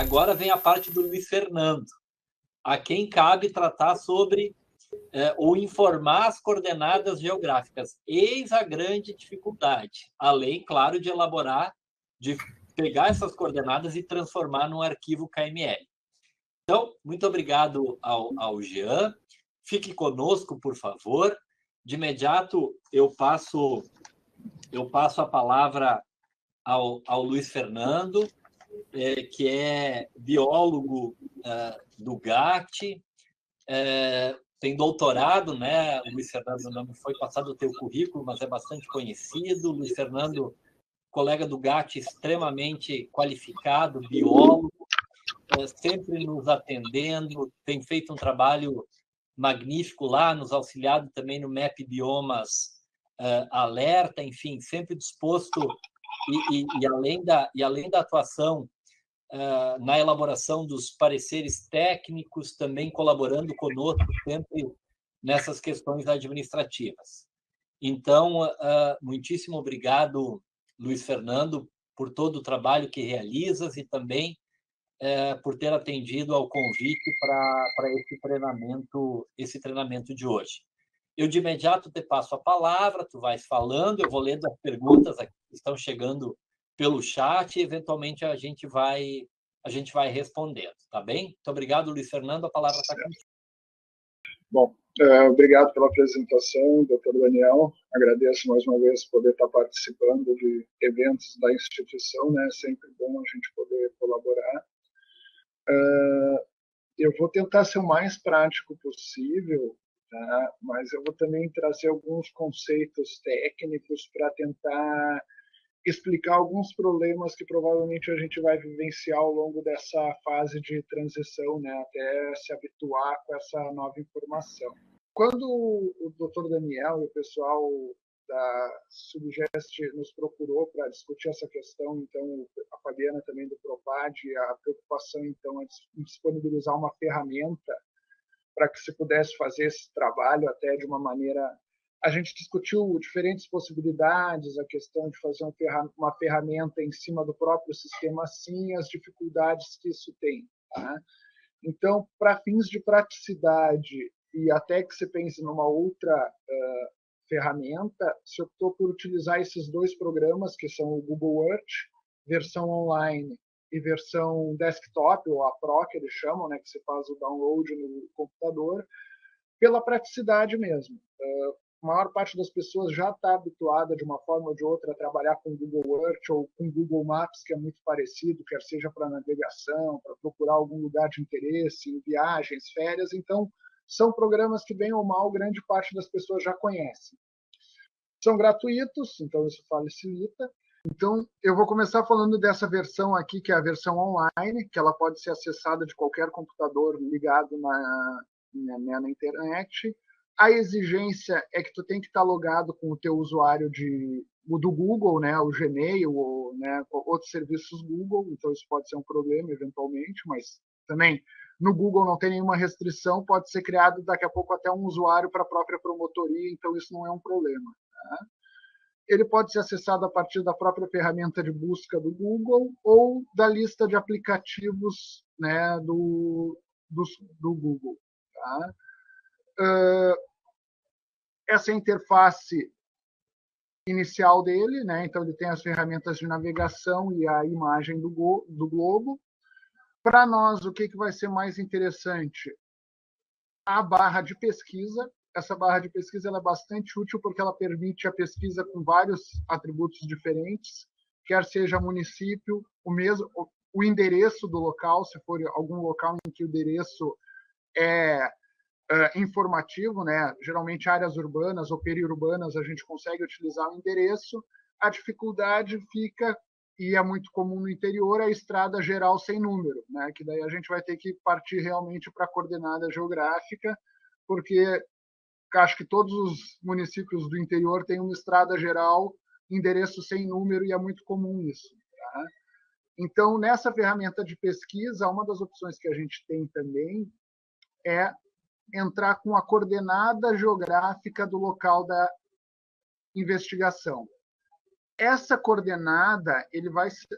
agora vem a parte do Luiz Fernando, a quem cabe tratar sobre ou informar as coordenadas geográficas. Eis a grande dificuldade, além, claro, de elaborar, de pegar essas coordenadas e transformar num arquivo KML. Então, muito obrigado ao Jean. Fique conosco, por favor. De imediato, eu passo a palavra ao Luiz Fernando, que é biólogo do GAT, tem doutorado, né? O Luiz Fernando não me foi passado o teu currículo, mas é bastante conhecido. Luiz Fernando, colega do GAT, extremamente qualificado, biólogo, sempre nos atendendo, tem feito um trabalho magnífico lá, nos auxiliado também no MAP Biomas Alerta, enfim, sempre disposto e além da atuação na elaboração dos pareceres técnicos, também colaborando conosco sempre nessas questões administrativas. Então, muitíssimo obrigado, Luiz Fernando, por todo o trabalho que realizas e também por ter atendido ao convite para esse treinamento de hoje. Eu, de imediato, te passo a palavra, tu vais falando, eu vou lendo as perguntas aqui que estão chegando pelo chat e, eventualmente, a gente vai respondendo, tá bem? Muito obrigado, Luiz Fernando, a palavra está contigo. Bom, obrigado pela apresentação, doutor Daniel. Agradeço mais uma vez poder estar participando de eventos da instituição, né? É sempre bom a gente poder colaborar. Eu vou tentar ser o mais prático possível, tá? Mas eu vou também trazer alguns conceitos técnicos para tentar explicar alguns problemas que provavelmente a gente vai vivenciar ao longo dessa fase de transição, né, até se habituar com essa nova informação. Quando o Dr. Daniel e o pessoal da Subgest nos procurou para discutir essa questão, então a Fabiana também do Propad, a preocupação então é disponibilizar uma ferramenta para que se pudesse fazer esse trabalho até de uma maneira. A gente discutiu diferentes possibilidades, a questão de fazer uma ferramenta em cima do próprio sistema SIM, as dificuldades que isso tem. Tá? Então, para fins de praticidade e até que você pense numa outra ferramenta, se optou por utilizar esses dois programas, que são o Google Earth, versão online e versão desktop, ou a Pro, que eles chamam, né, que você faz o download no computador, pela praticidade mesmo. A maior parte das pessoas já está habituada, de uma forma ou de outra, a trabalhar com o Google Earth ou com o Google Maps, que é muito parecido, quer seja para navegação, para procurar algum lugar de interesse, em viagens, férias. Então, são programas que, bem ou mal, grande parte das pessoas já conhecem. São gratuitos, então isso facilita. Então, eu vou começar falando dessa versão aqui, que é a versão online, que ela pode ser acessada de qualquer computador ligado na internet. A exigência é que tu tem que estar logado com o teu usuário do Google, né, o Gmail, ou né, outros serviços Google, então isso pode ser um problema eventualmente, mas também no Google não tem nenhuma restrição, pode ser criado daqui a pouco até um usuário para a própria promotoria, então isso não é um problema. Tá? Ele pode ser acessado a partir da própria ferramenta de busca do Google ou da lista de aplicativos, né, do Google. Tá? Essa interface inicial dele, né? Então ele tem as ferramentas de navegação e a imagem do globo. Para nós, o que vai ser mais interessante? A barra de pesquisa. Essa barra de pesquisa ela é bastante útil porque ela permite a pesquisa com vários atributos diferentes, quer seja município, o endereço do local, se for algum local em que o endereço é informativo, né? Geralmente áreas urbanas ou periurbanas a gente consegue utilizar o endereço. A dificuldade fica, e é muito comum no interior, a estrada geral sem número, né? Que daí a gente vai ter que partir realmente para a coordenada geográfica, porque acho que todos os municípios do interior têm uma estrada geral, endereço sem número, e é muito comum isso. Tá? Então, nessa ferramenta de pesquisa, uma das opções que a gente tem também é entrar com a coordenada geográfica do local da investigação. essa coordenada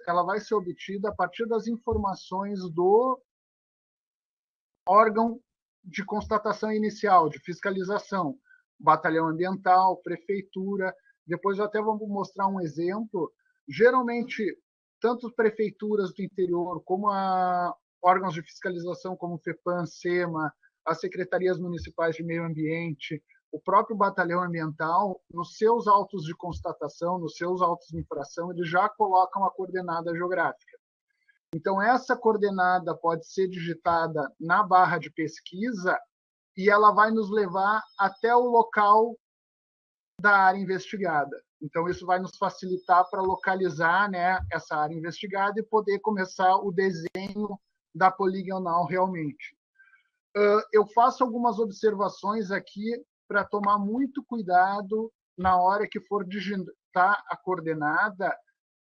ela vai ser obtida a partir das informações do órgão de constatação inicial, de fiscalização, batalhão ambiental, prefeitura. Depois eu até vou mostrar um exemplo. Geralmente, tanto prefeituras do interior como órgãos de fiscalização como o FEPAM, SEMA, as secretarias municipais de meio ambiente, o próprio batalhão ambiental, nos seus autos de constatação, nos seus autos de infração, eles já colocam a coordenada geográfica. Então, essa coordenada pode ser digitada na barra de pesquisa e ela vai nos levar até o local da área investigada. Então, isso vai nos facilitar para localizar, né, essa área investigada e poder começar o desenho da poligonal realmente. Eu faço algumas observações aqui para tomar muito cuidado na hora que for digitar a coordenada,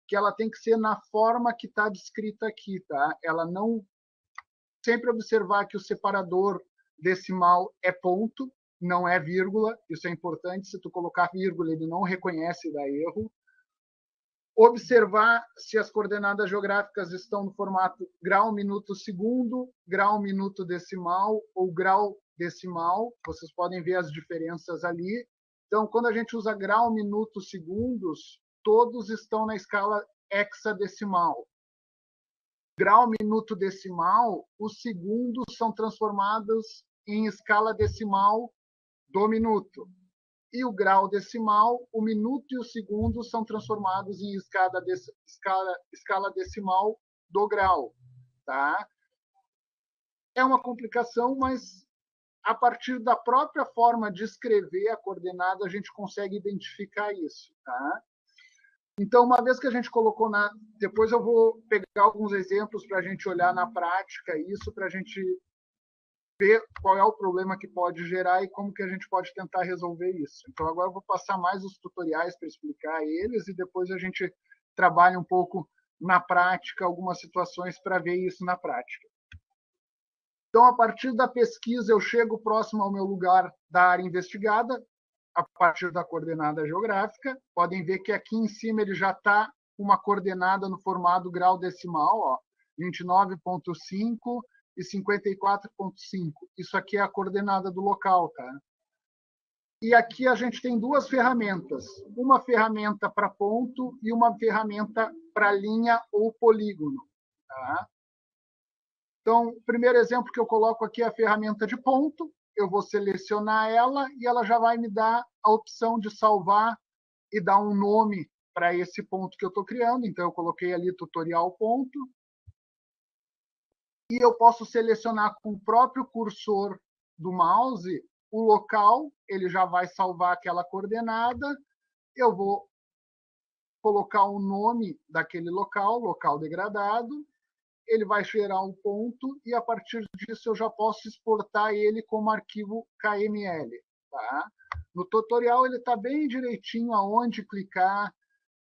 que ela tem que ser na forma que está descrita aqui, tá? Ela não... Sempre observar que o separador decimal é ponto, não é vírgula, isso é importante, se tu colocar vírgula, ele não reconhece e dá erro. Observar se as coordenadas geográficas estão no formato grau, minuto, segundo, grau, minuto, decimal ou grau decimal, vocês podem ver as diferenças ali. Então, quando a gente usa grau, minuto, segundos, todos estão na escala hexadecimal. Grau, minuto, decimal, os segundos são transformados em escala decimal do minuto. E o grau decimal, o minuto e o segundo são transformados em escala decimal do grau. Tá? É uma complicação, mas a partir da própria forma de escrever a coordenada, a gente consegue identificar isso. Tá? Então, uma vez que a gente colocou na... Depois eu vou pegar alguns exemplos para a gente olhar na prática isso, para a gente ver qual é o problema que pode gerar e como que a gente pode tentar resolver isso. Então, agora eu vou passar mais os tutoriais para explicar eles e depois a gente trabalha um pouco na prática, algumas situações para ver isso na prática. Então, a partir da pesquisa, eu chego próximo ao meu lugar da área investigada, a partir da coordenada geográfica. Podem ver que aqui em cima ele já está uma coordenada no formato grau decimal, 29,5 e 54,5. Isso aqui é a coordenada do local. Tá? E aqui a gente tem duas ferramentas. Uma ferramenta para ponto e uma ferramenta para linha ou polígono. Tá? Então, o primeiro exemplo que eu coloco aqui é a ferramenta de ponto. Eu vou selecionar ela e ela já vai me dar a opção de salvar e dar um nome para esse ponto que eu estou criando. Então, eu coloquei ali tutorial ponto. E eu posso selecionar com o próprio cursor do mouse o local, ele já vai salvar aquela coordenada. Eu vou colocar o nome daquele local, local degradado. Ele vai gerar um ponto e, a partir disso, eu já posso exportar ele como arquivo KML. Tá? No tutorial, ele está bem direitinho aonde clicar,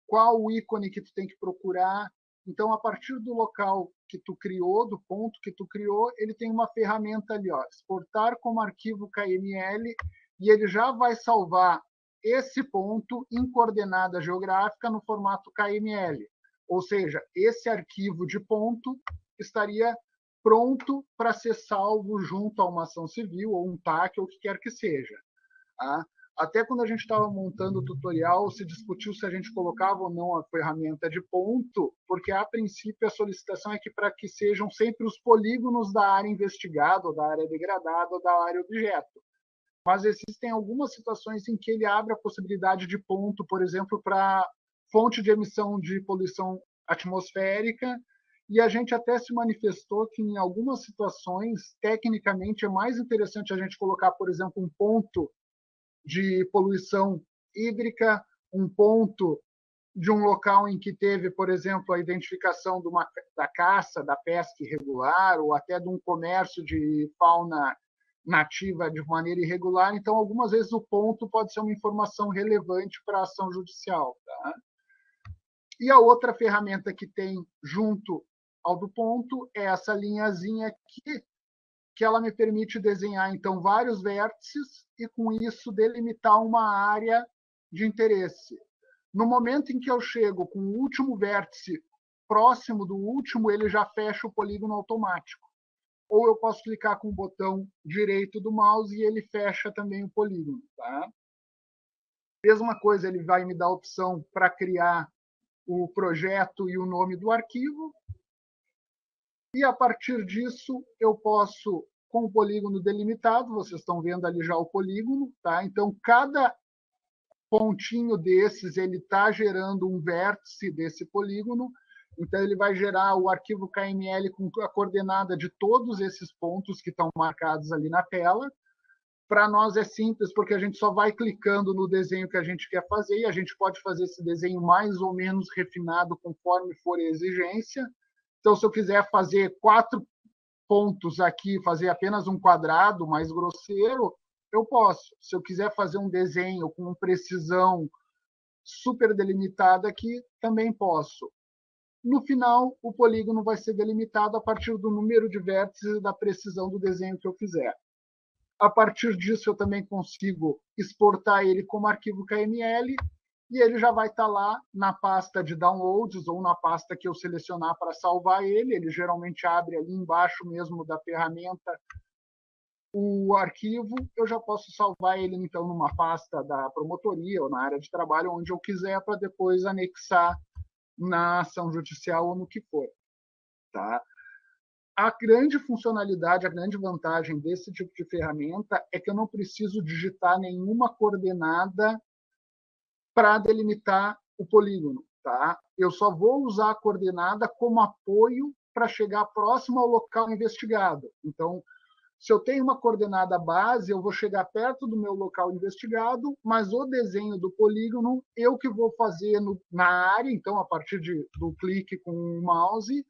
qual o ícone que tu tem que procurar. Então, a partir do local que tu criou, do ponto que tu criou, ele tem uma ferramenta ali, exportar como arquivo KML, e ele já vai salvar esse ponto em coordenada geográfica no formato KML. Ou seja, esse arquivo de ponto estaria pronto para ser salvo junto a uma ação civil ou um TAC, ou o que quer que seja. Tá? Até quando a gente estava montando o tutorial, se discutiu se a gente colocava ou não a ferramenta de ponto, porque, a princípio, a solicitação é que para que sejam sempre os polígonos da área investigada, ou da área degradada, ou da área objeto. Mas existem algumas situações em que ele abre a possibilidade de ponto, por exemplo, para fonte de emissão de poluição atmosférica, e a gente até se manifestou que, em algumas situações, tecnicamente, é mais interessante a gente colocar, por exemplo, um ponto de poluição hídrica, um ponto de um local em que teve, por exemplo, a identificação da caça, da pesca irregular, ou até de um comércio de fauna nativa de maneira irregular. Então, algumas vezes, o ponto pode ser uma informação relevante para a ação judicial. Tá? E a outra ferramenta que tem junto ao do ponto é essa linhazinha aqui, que ela me permite desenhar, então, vários vértices e, com isso, delimitar uma área de interesse. No momento em que eu chego com o último vértice próximo do último, ele já fecha o polígono automático. Ou eu posso clicar com o botão direito do mouse e ele fecha também o polígono. Tá? Mesma coisa, ele vai me dar a opção para criar o projeto e o nome do arquivo. E, a partir disso, eu posso, com o polígono delimitado, vocês estão vendo ali já o polígono, tá? Então, cada pontinho desses, ele está gerando um vértice desse polígono, então ele vai gerar o arquivo KML com a coordenada de todos esses pontos que estão marcados ali na tela. Para nós é simples, porque a gente só vai clicando no desenho que a gente quer fazer, e a gente pode fazer esse desenho mais ou menos refinado conforme for a exigência. Então, se eu quiser fazer 4 pontos aqui, fazer apenas um quadrado mais grosseiro, eu posso. Se eu quiser fazer um desenho com precisão super delimitada aqui, também posso. No final, o polígono vai ser delimitado a partir do número de vértices e da precisão do desenho que eu fizer. A partir disso, eu também consigo exportar ele como arquivo KML e ele já vai estar lá na pasta de downloads ou na pasta que eu selecionar para salvar ele. Ele geralmente abre ali embaixo mesmo da ferramenta o arquivo. Eu já posso salvar ele, então, numa pasta da promotoria ou na área de trabalho, onde eu quiser, para depois anexar na ação judicial ou no que for. Tá? A grande funcionalidade, a grande vantagem desse tipo de ferramenta é que eu não preciso digitar nenhuma coordenada para delimitar o polígono. Tá? Eu só vou usar a coordenada como apoio para chegar próximo ao local investigado. Então, se eu tenho uma coordenada base, eu vou chegar perto do meu local investigado, mas o desenho do polígono eu que vou fazer na área, então, a partir do clique com o mouse.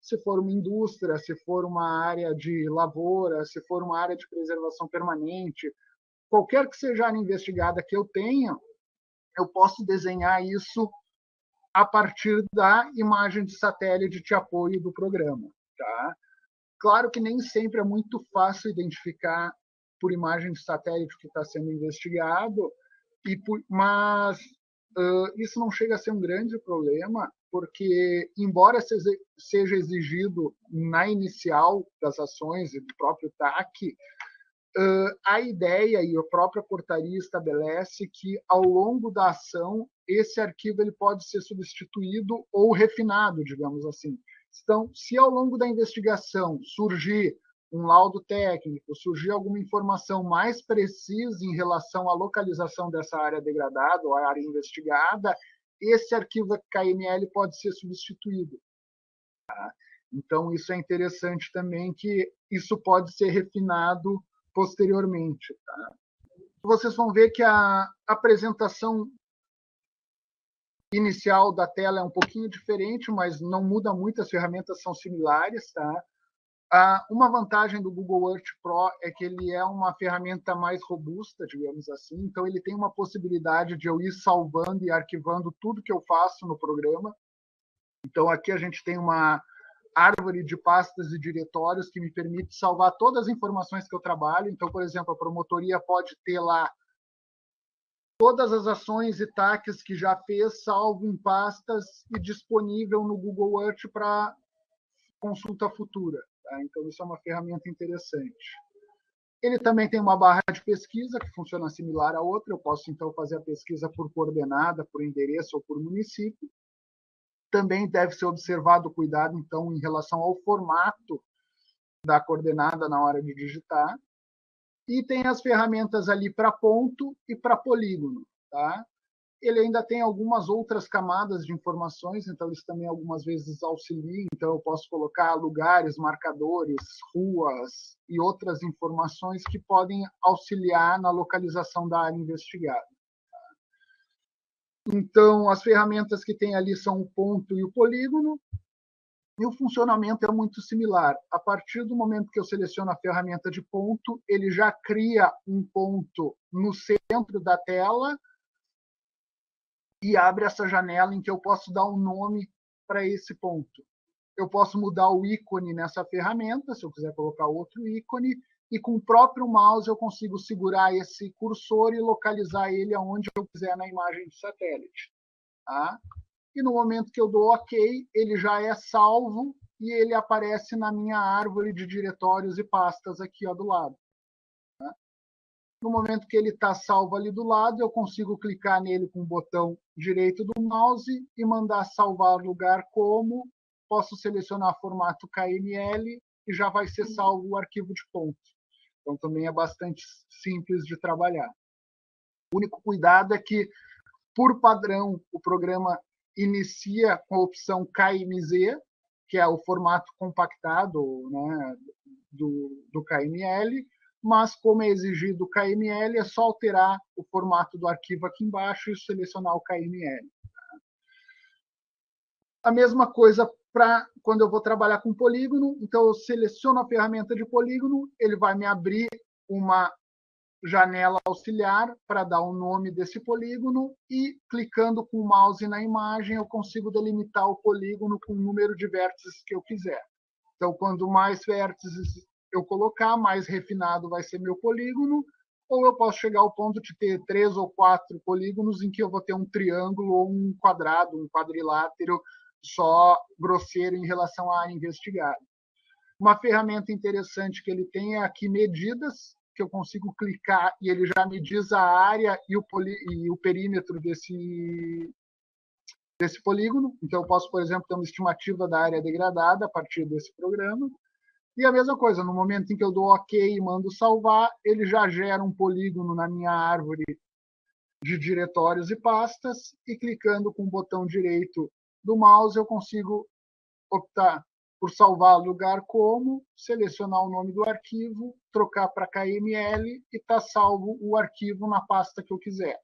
Se for uma indústria, se for uma área de lavoura, se for uma área de preservação permanente, qualquer que seja a área investigada que eu tenha, eu posso desenhar isso a partir da imagem de satélite de apoio do programa. Tá? Claro que nem sempre é muito fácil identificar por imagem de satélite o que está sendo investigado, mas isso não chega a ser um grande problema, porque, embora seja exigido na inicial das ações e do próprio TAC, a ideia e a própria portaria estabelece que, ao longo da ação, esse arquivo ele pode ser substituído ou refinado, digamos assim. Então, se ao longo da investigação surgir um laudo técnico, surgir alguma informação mais precisa em relação à localização dessa área degradada ou à área investigada, esse arquivo KML pode ser substituído. Tá? Então, isso é interessante também, que isso pode ser refinado posteriormente. Tá? Vocês vão ver que a apresentação inicial da tela é um pouquinho diferente, mas não muda muito, as ferramentas são similares. Tá? Uma vantagem do Google Earth Pro é que ele é uma ferramenta mais robusta, digamos assim, então ele tem uma possibilidade de eu ir salvando e arquivando tudo que eu faço no programa. Então aqui a gente tem uma árvore de pastas e diretórios que me permite salvar todas as informações que eu trabalho. Então, por exemplo, a promotoria pode ter lá todas as ações e TACs que já fez, salvo em pastas e disponível no Google Earth para consulta futura. Tá? Então, isso é uma ferramenta interessante. Ele também tem uma barra de pesquisa, que funciona similar à outra. Eu posso, então, fazer a pesquisa por coordenada, por endereço ou por município. Também deve ser observado o cuidado, então, em relação ao formato da coordenada na hora de digitar. E tem as ferramentas ali para ponto e para polígono. Tá? Ele ainda tem algumas outras camadas de informações, então eles também algumas vezes auxiliam. Então eu posso colocar lugares, marcadores, ruas e outras informações que podem auxiliar na localização da área investigada. Então, as ferramentas que tem ali são o ponto e o polígono, e o funcionamento é muito similar. A partir do momento que eu seleciono a ferramenta de ponto, ele já cria um ponto no centro da tela e abre essa janela em que eu posso dar um nome para esse ponto. Eu posso mudar o ícone nessa ferramenta, se eu quiser colocar outro ícone, e com o próprio mouse eu consigo segurar esse cursor e localizar ele aonde eu quiser na imagem de satélite. Tá? E no momento que eu dou OK, ele já é salvo e ele aparece na minha árvore de diretórios e pastas aqui, ó, do lado. Tá? No momento que ele está salvo ali do lado, eu consigo clicar nele com o botão direito do mouse e mandar salvar lugar como. Posso selecionar formato KML e já vai ser salvo o arquivo de ponto. Então, também é bastante simples de trabalhar. O único cuidado é que, por padrão, o programa inicia com a opção KMZ, que é o formato compactado, né, do KML, mas, como é exigido o KML, é só alterar o formato do arquivo aqui embaixo e selecionar o KML. A mesma coisa para quando eu vou trabalhar com polígono. Então, eu seleciono a ferramenta de polígono, ele vai me abrir uma janela auxiliar para dar o nome desse polígono e, clicando com o mouse na imagem, eu consigo delimitar o polígono com o número de vértices que eu quiser. Então, quanto mais vértices eu colocar, mais refinado vai ser meu polígono, ou eu posso chegar ao ponto de ter 3 ou 4 polígonos em que eu vou ter um triângulo ou um quadrado, um quadrilátero só grosseiro em relação à área investigada. Uma ferramenta interessante que ele tem é aqui medidas, que eu consigo clicar e ele já me diz a área e o perímetro desse polígono. Então, eu posso, por exemplo, ter uma estimativa da área degradada a partir desse programa. E a mesma coisa, no momento em que eu dou OK e mando salvar, ele já gera um polígono na minha árvore de diretórios e pastas, e clicando com o botão direito do mouse, eu consigo optar por salvar lugar como, selecionar o nome do arquivo, trocar para KML e está salvo o arquivo na pasta que eu quiser.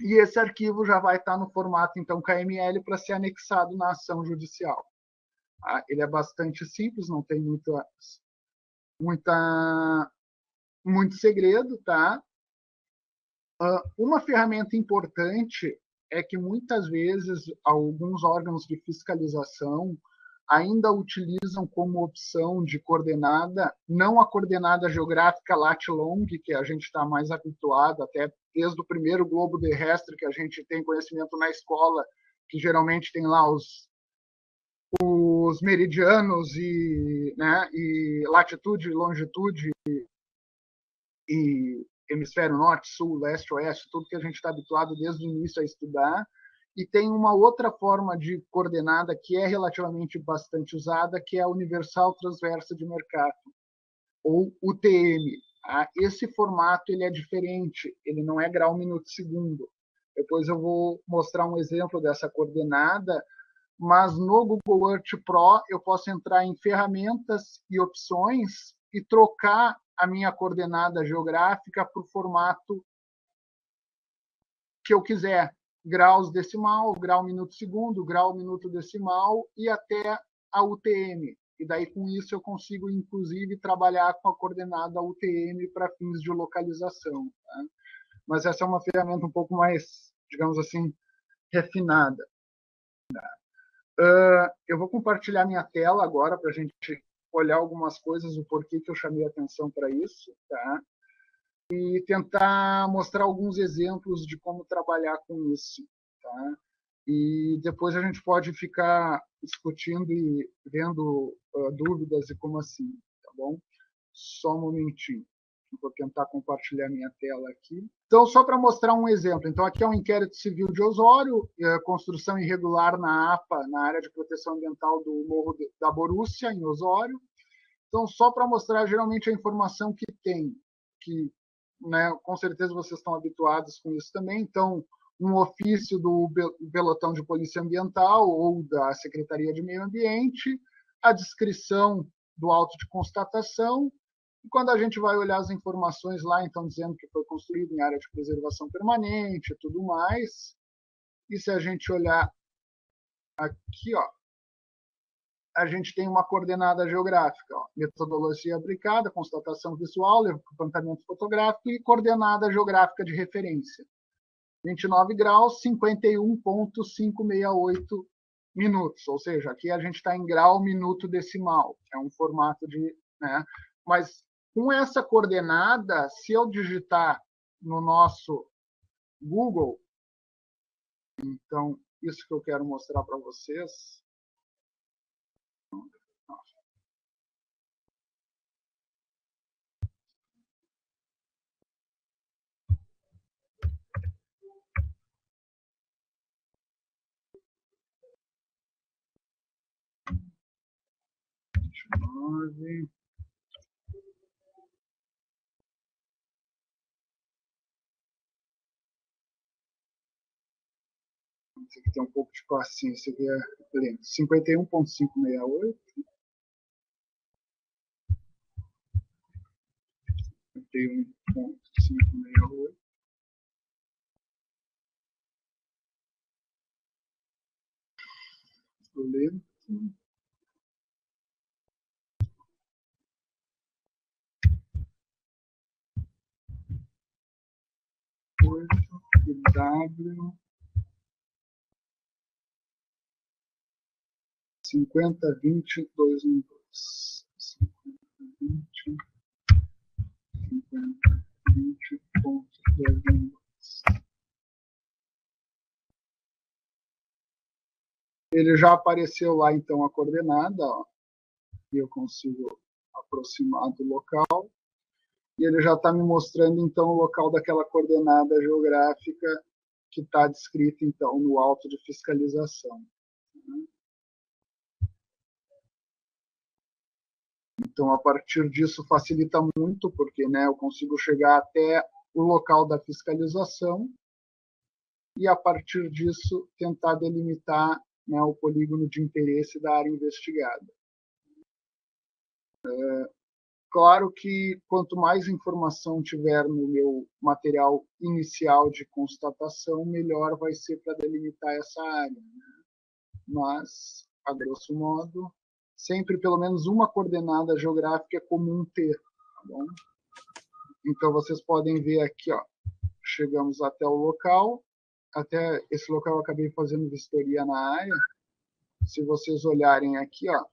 E esse arquivo já vai estar no formato, então, KML para ser anexado na ação judicial. Ele é bastante simples, não tem muito segredo, tá? Uma ferramenta importante é que, muitas vezes, alguns órgãos de fiscalização ainda utilizam como opção de coordenada, não a coordenada geográfica lat-long, que a gente está mais habituado, até desde o primeiro globo terrestre que a gente tem conhecimento na escola, que geralmente tem lá os meridianos e latitude, longitude e hemisfério norte, sul, leste, oeste, tudo que a gente está habituado desde o início a estudar. E tem uma outra forma de coordenada que é relativamente bastante usada, que é a Universal Transversa de Mercato, ou UTM. Esse formato ele é diferente, ele não é grau, minuto, segundo. Depois eu vou mostrar um exemplo dessa coordenada, mas no Google Earth Pro eu posso entrar em ferramentas e opções e trocar a minha coordenada geográfica para o formato que eu quiser. Graus decimal, grau, minuto, segundo, grau, minuto, decimal e até a UTM. E daí, com isso, eu consigo, inclusive, trabalhar com a coordenada UTM para fins de localização. Tá? Mas essa é uma ferramenta um pouco mais, digamos assim, refinada. Eu vou compartilhar minha tela agora para a gente olhar algumas coisas, o porquê que eu chamei a atenção para isso, tá? E tentar mostrar alguns exemplos de como trabalhar com isso, tá? E depois a gente pode ficar discutindo e vendo dúvidas e como assim, tá bom? Só um momentinho. Vou tentar compartilhar minha tela aqui. Então, só para mostrar um exemplo. Então, aqui é um inquérito civil de Osório, construção irregular na APA, na área de proteção ambiental do Morro da Borússia, em Osório. Então, só para mostrar geralmente a informação que tem, que, né, com certeza vocês estão habituados com isso também. Então, um ofício do pelotão de polícia ambiental ou da Secretaria de Meio Ambiente, a descrição do auto de constatação. E quando a gente vai olhar as informações lá, então, dizendo que foi construído em área de preservação permanente e tudo mais, e se a gente olhar aqui, ó, a gente tem uma coordenada geográfica, ó, metodologia aplicada, constatação visual, levantamento fotográfico e coordenada geográfica de referência. 29 graus, 51,568 minutos, ou seja, aqui a gente está em grau, minuto, decimal, é um formato de... Né? Mas com essa coordenada, se eu digitar no nosso Google, Então, isso que eu quero mostrar para vocês. Esse aqui tem um pouco de paciência, aqui é lento. 51.568. 51.568. Lento. W 50-20-212. 50-20.212. Ele já apareceu lá, então, a coordenada, ó, e eu consigo aproximar do local. E ele já está me mostrando, então, o local daquela coordenada geográfica que está descrita, então, no auto de fiscalização. Então, a partir disso, facilita muito, porque, né, eu consigo chegar até o local da fiscalização e, a partir disso, tentar delimitar, né, o polígono de interesse da área investigada. Claro que quanto mais informação tiver no meu material inicial de constatação, melhor vai ser para delimitar essa área, né? Mas, a grosso modo, sempre pelo menos uma coordenada geográfica é comum ter, tá bom? Então, vocês podem ver aqui, ó, chegamos até o local, até esse local eu acabei fazendo vistoria na área. Se vocês olharem aqui, ó,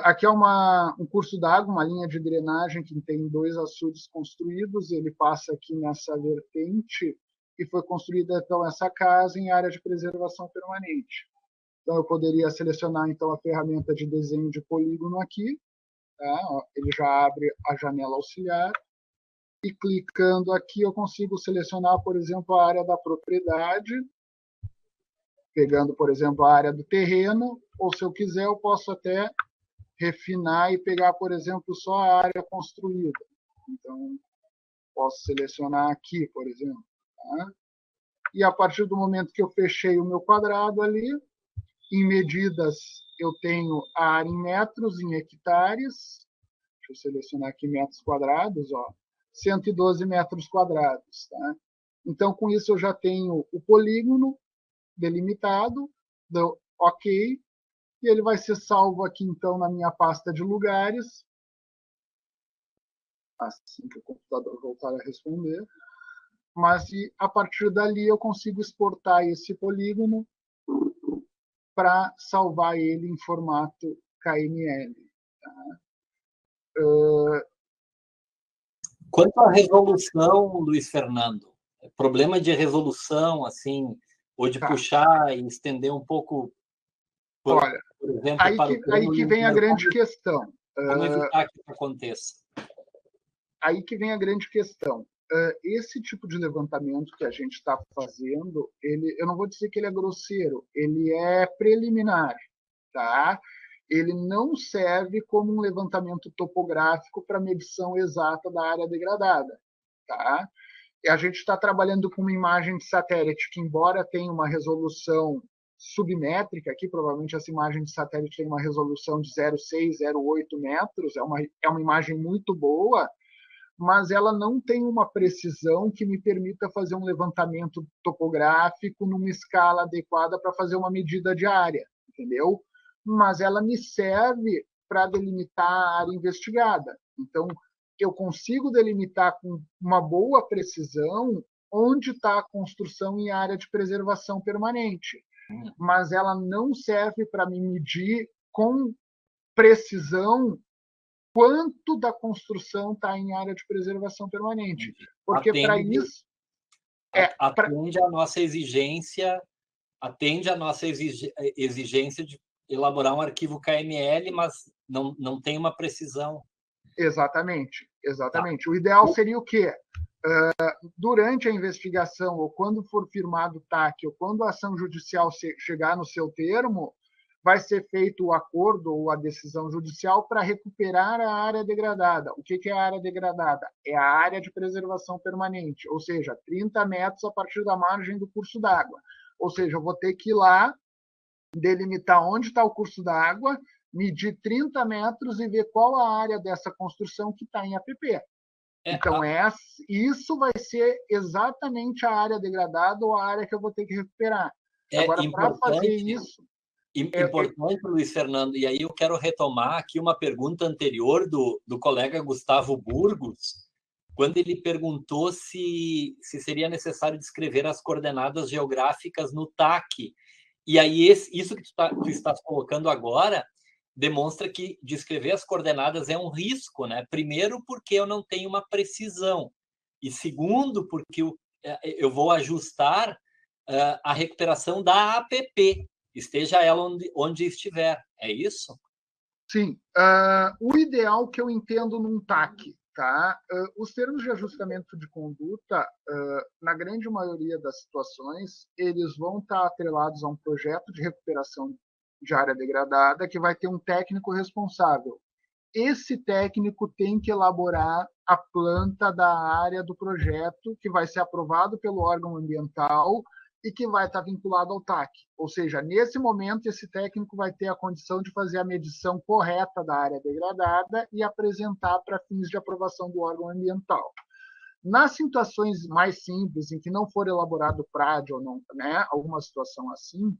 aqui é um curso d'água, uma linha de drenagem que tem 2 açudes construídos, ele passa aqui nessa vertente e foi construída, então, essa casa em área de preservação permanente. Então, eu poderia selecionar, então, a ferramenta de desenho de polígono aqui, tá? Ó, ele já abre a janela auxiliar, e clicando aqui eu consigo selecionar, por exemplo, a área da propriedade, pegando, por exemplo, a área do terreno, ou se eu quiser, eu posso até refinar e pegar, por exemplo, só a área construída. Então, posso selecionar aqui, por exemplo. Tá? E a partir do momento que eu fechei o meu quadrado ali, em medidas eu tenho a área em metros, em hectares. Deixa eu selecionar aqui metros quadrados, ó. 112 metros quadrados. Tá? Então, com isso, eu já tenho o polígono delimitado, dou OK, e ele vai ser salvo aqui, então, na minha pasta de lugares, assim que o computador voltar a responder. Mas, a partir dali, eu consigo exportar esse polígono para salvar ele em formato KML. Tá? Quanto à resolução, Luiz Fernando, problema de resolução, assim, ou de puxar e estender um pouco, por exemplo, aí que vem a grande questão. Como evitar que isso aconteça? Aí que vem a grande questão. Esse tipo de levantamento que a gente está fazendo, eu não vou dizer que ele é grosseiro, ele é preliminar, tá? Ele não serve como um levantamento topográfico para medição exata da área degradada, tá? E a gente está trabalhando com uma imagem de satélite que, embora tenha uma resolução submétrica, aqui provavelmente essa imagem de satélite tem uma resolução de 0,6, 0,8 metros, é uma imagem muito boa, mas ela não tem uma precisão que me permita fazer um levantamento topográfico numa escala adequada para fazer uma medida de área, entendeu? Mas ela me serve para delimitar a área investigada. Então, eu consigo delimitar com uma boa precisão onde está a construção em área de preservação permanente, mas ela não serve para me medir com precisão quanto da construção está em área de preservação permanente. Porque para isso... Atende a nossa exigência atende à nossa exigência de elaborar um arquivo KML, mas não tem uma precisão. Exatamente, exatamente. Tá. O ideal seria o quê? Durante a investigação, ou quando for firmado o TAC, ou quando a ação judicial chegar no seu termo, vai ser feito o acordo ou a decisão judicial para recuperar a área degradada. O que é a área degradada? É a área de preservação permanente, ou seja, 30 metros a partir da margem do curso d'água. Ou seja, eu vou ter que ir lá, delimitar onde está o curso d'água, medir 30 metros e ver qual a área dessa construção que está em APP. Então, isso vai ser exatamente a área degradada ou a área que eu vou ter que recuperar. Agora, para fazer isso... Importante, Luiz Fernando, e aí eu quero retomar aqui uma pergunta anterior do colega Gustavo Burgos, quando ele perguntou se seria necessário descrever as coordenadas geográficas no TAC. E aí isso que tu estás colocando agora demonstra que descrever as coordenadas é um risco, né? Primeiro, porque eu não tenho uma precisão. E segundo, porque eu vou ajustar a recuperação da APP, esteja ela onde estiver. É isso? Sim. O ideal que eu entendo num TAC, tá? Os termos de ajustamento de conduta, na grande maioria das situações, eles vão estar atrelados a um projeto de recuperação de área degradada que vai ter um técnico responsável. Esse técnico tem que elaborar a planta da área do projeto, que vai ser aprovado pelo órgão ambiental e que vai estar vinculado ao TAC. Ou seja, nesse momento, esse técnico vai ter a condição de fazer a medição correta da área degradada e apresentar para fins de aprovação do órgão ambiental. Nas situações mais simples, em que não for elaborado PRAD ou não, né, alguma situação assim,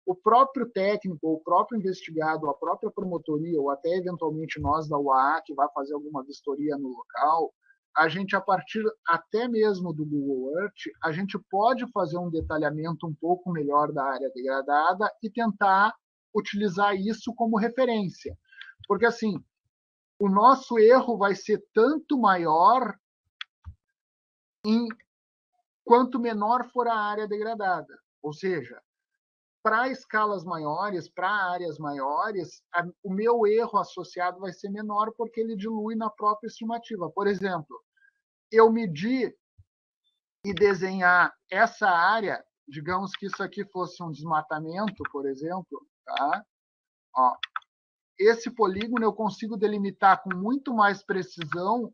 o próprio técnico, ou o próprio investigado, a própria promotoria, ou até eventualmente nós da UAA, que vai fazer alguma vistoria no local, a gente, a partir até mesmo do Google Earth, a gente pode fazer um detalhamento um pouco melhor da área degradada e tentar utilizar isso como referência. Porque, assim, o nosso erro vai ser tanto maior quanto menor for a área degradada. Ou seja, para escalas maiores, para áreas maiores, o meu erro associado vai ser menor porque ele dilui na própria estimativa. Por exemplo, eu medir e desenhar essa área, digamos que isso aqui fosse um desmatamento, por exemplo, tá? Ó, esse polígono eu consigo delimitar com muito mais precisão,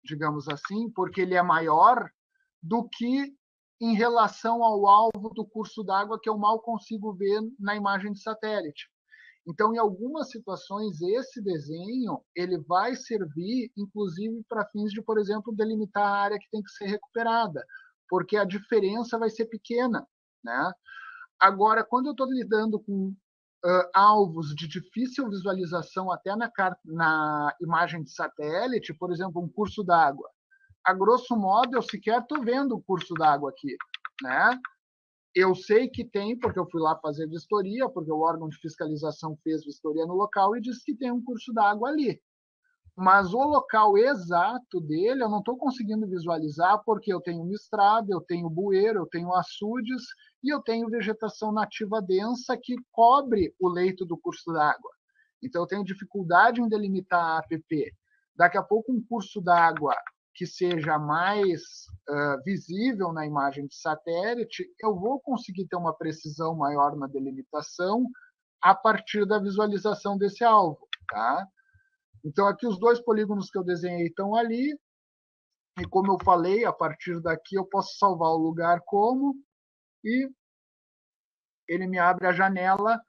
digamos assim, porque ele é maior do que em relação ao alvo do curso d'água que eu mal consigo ver na imagem de satélite. Então, em algumas situações, esse desenho ele vai servir, inclusive, para fins de, por exemplo, delimitar a área que tem que ser recuperada, porque a diferença vai ser pequena, né? Agora, quando eu estou lidando com alvos de difícil visualização até na imagem de satélite, por exemplo, um curso d'água, a grosso modo, eu sequer estou vendo o curso d'água aqui, né? Eu sei que tem, porque eu fui lá fazer vistoria, porque o órgão de fiscalização fez vistoria no local e disse que tem um curso d'água ali. Mas o local exato dele eu não estou conseguindo visualizar porque eu tenho uma estrada, eu tenho bueiro, eu tenho açudes e eu tenho vegetação nativa densa que cobre o leito do curso d'água. Então eu tenho dificuldade em delimitar a APP. Daqui a pouco um curso d'água que seja mais visível na imagem de satélite, eu vou conseguir ter uma precisão maior na delimitação a partir da visualização desse alvo, tá? Então, aqui os dois polígonos que eu desenhei estão ali, e como eu falei, a partir daqui eu posso salvar o lugar como, e ele me abre a janela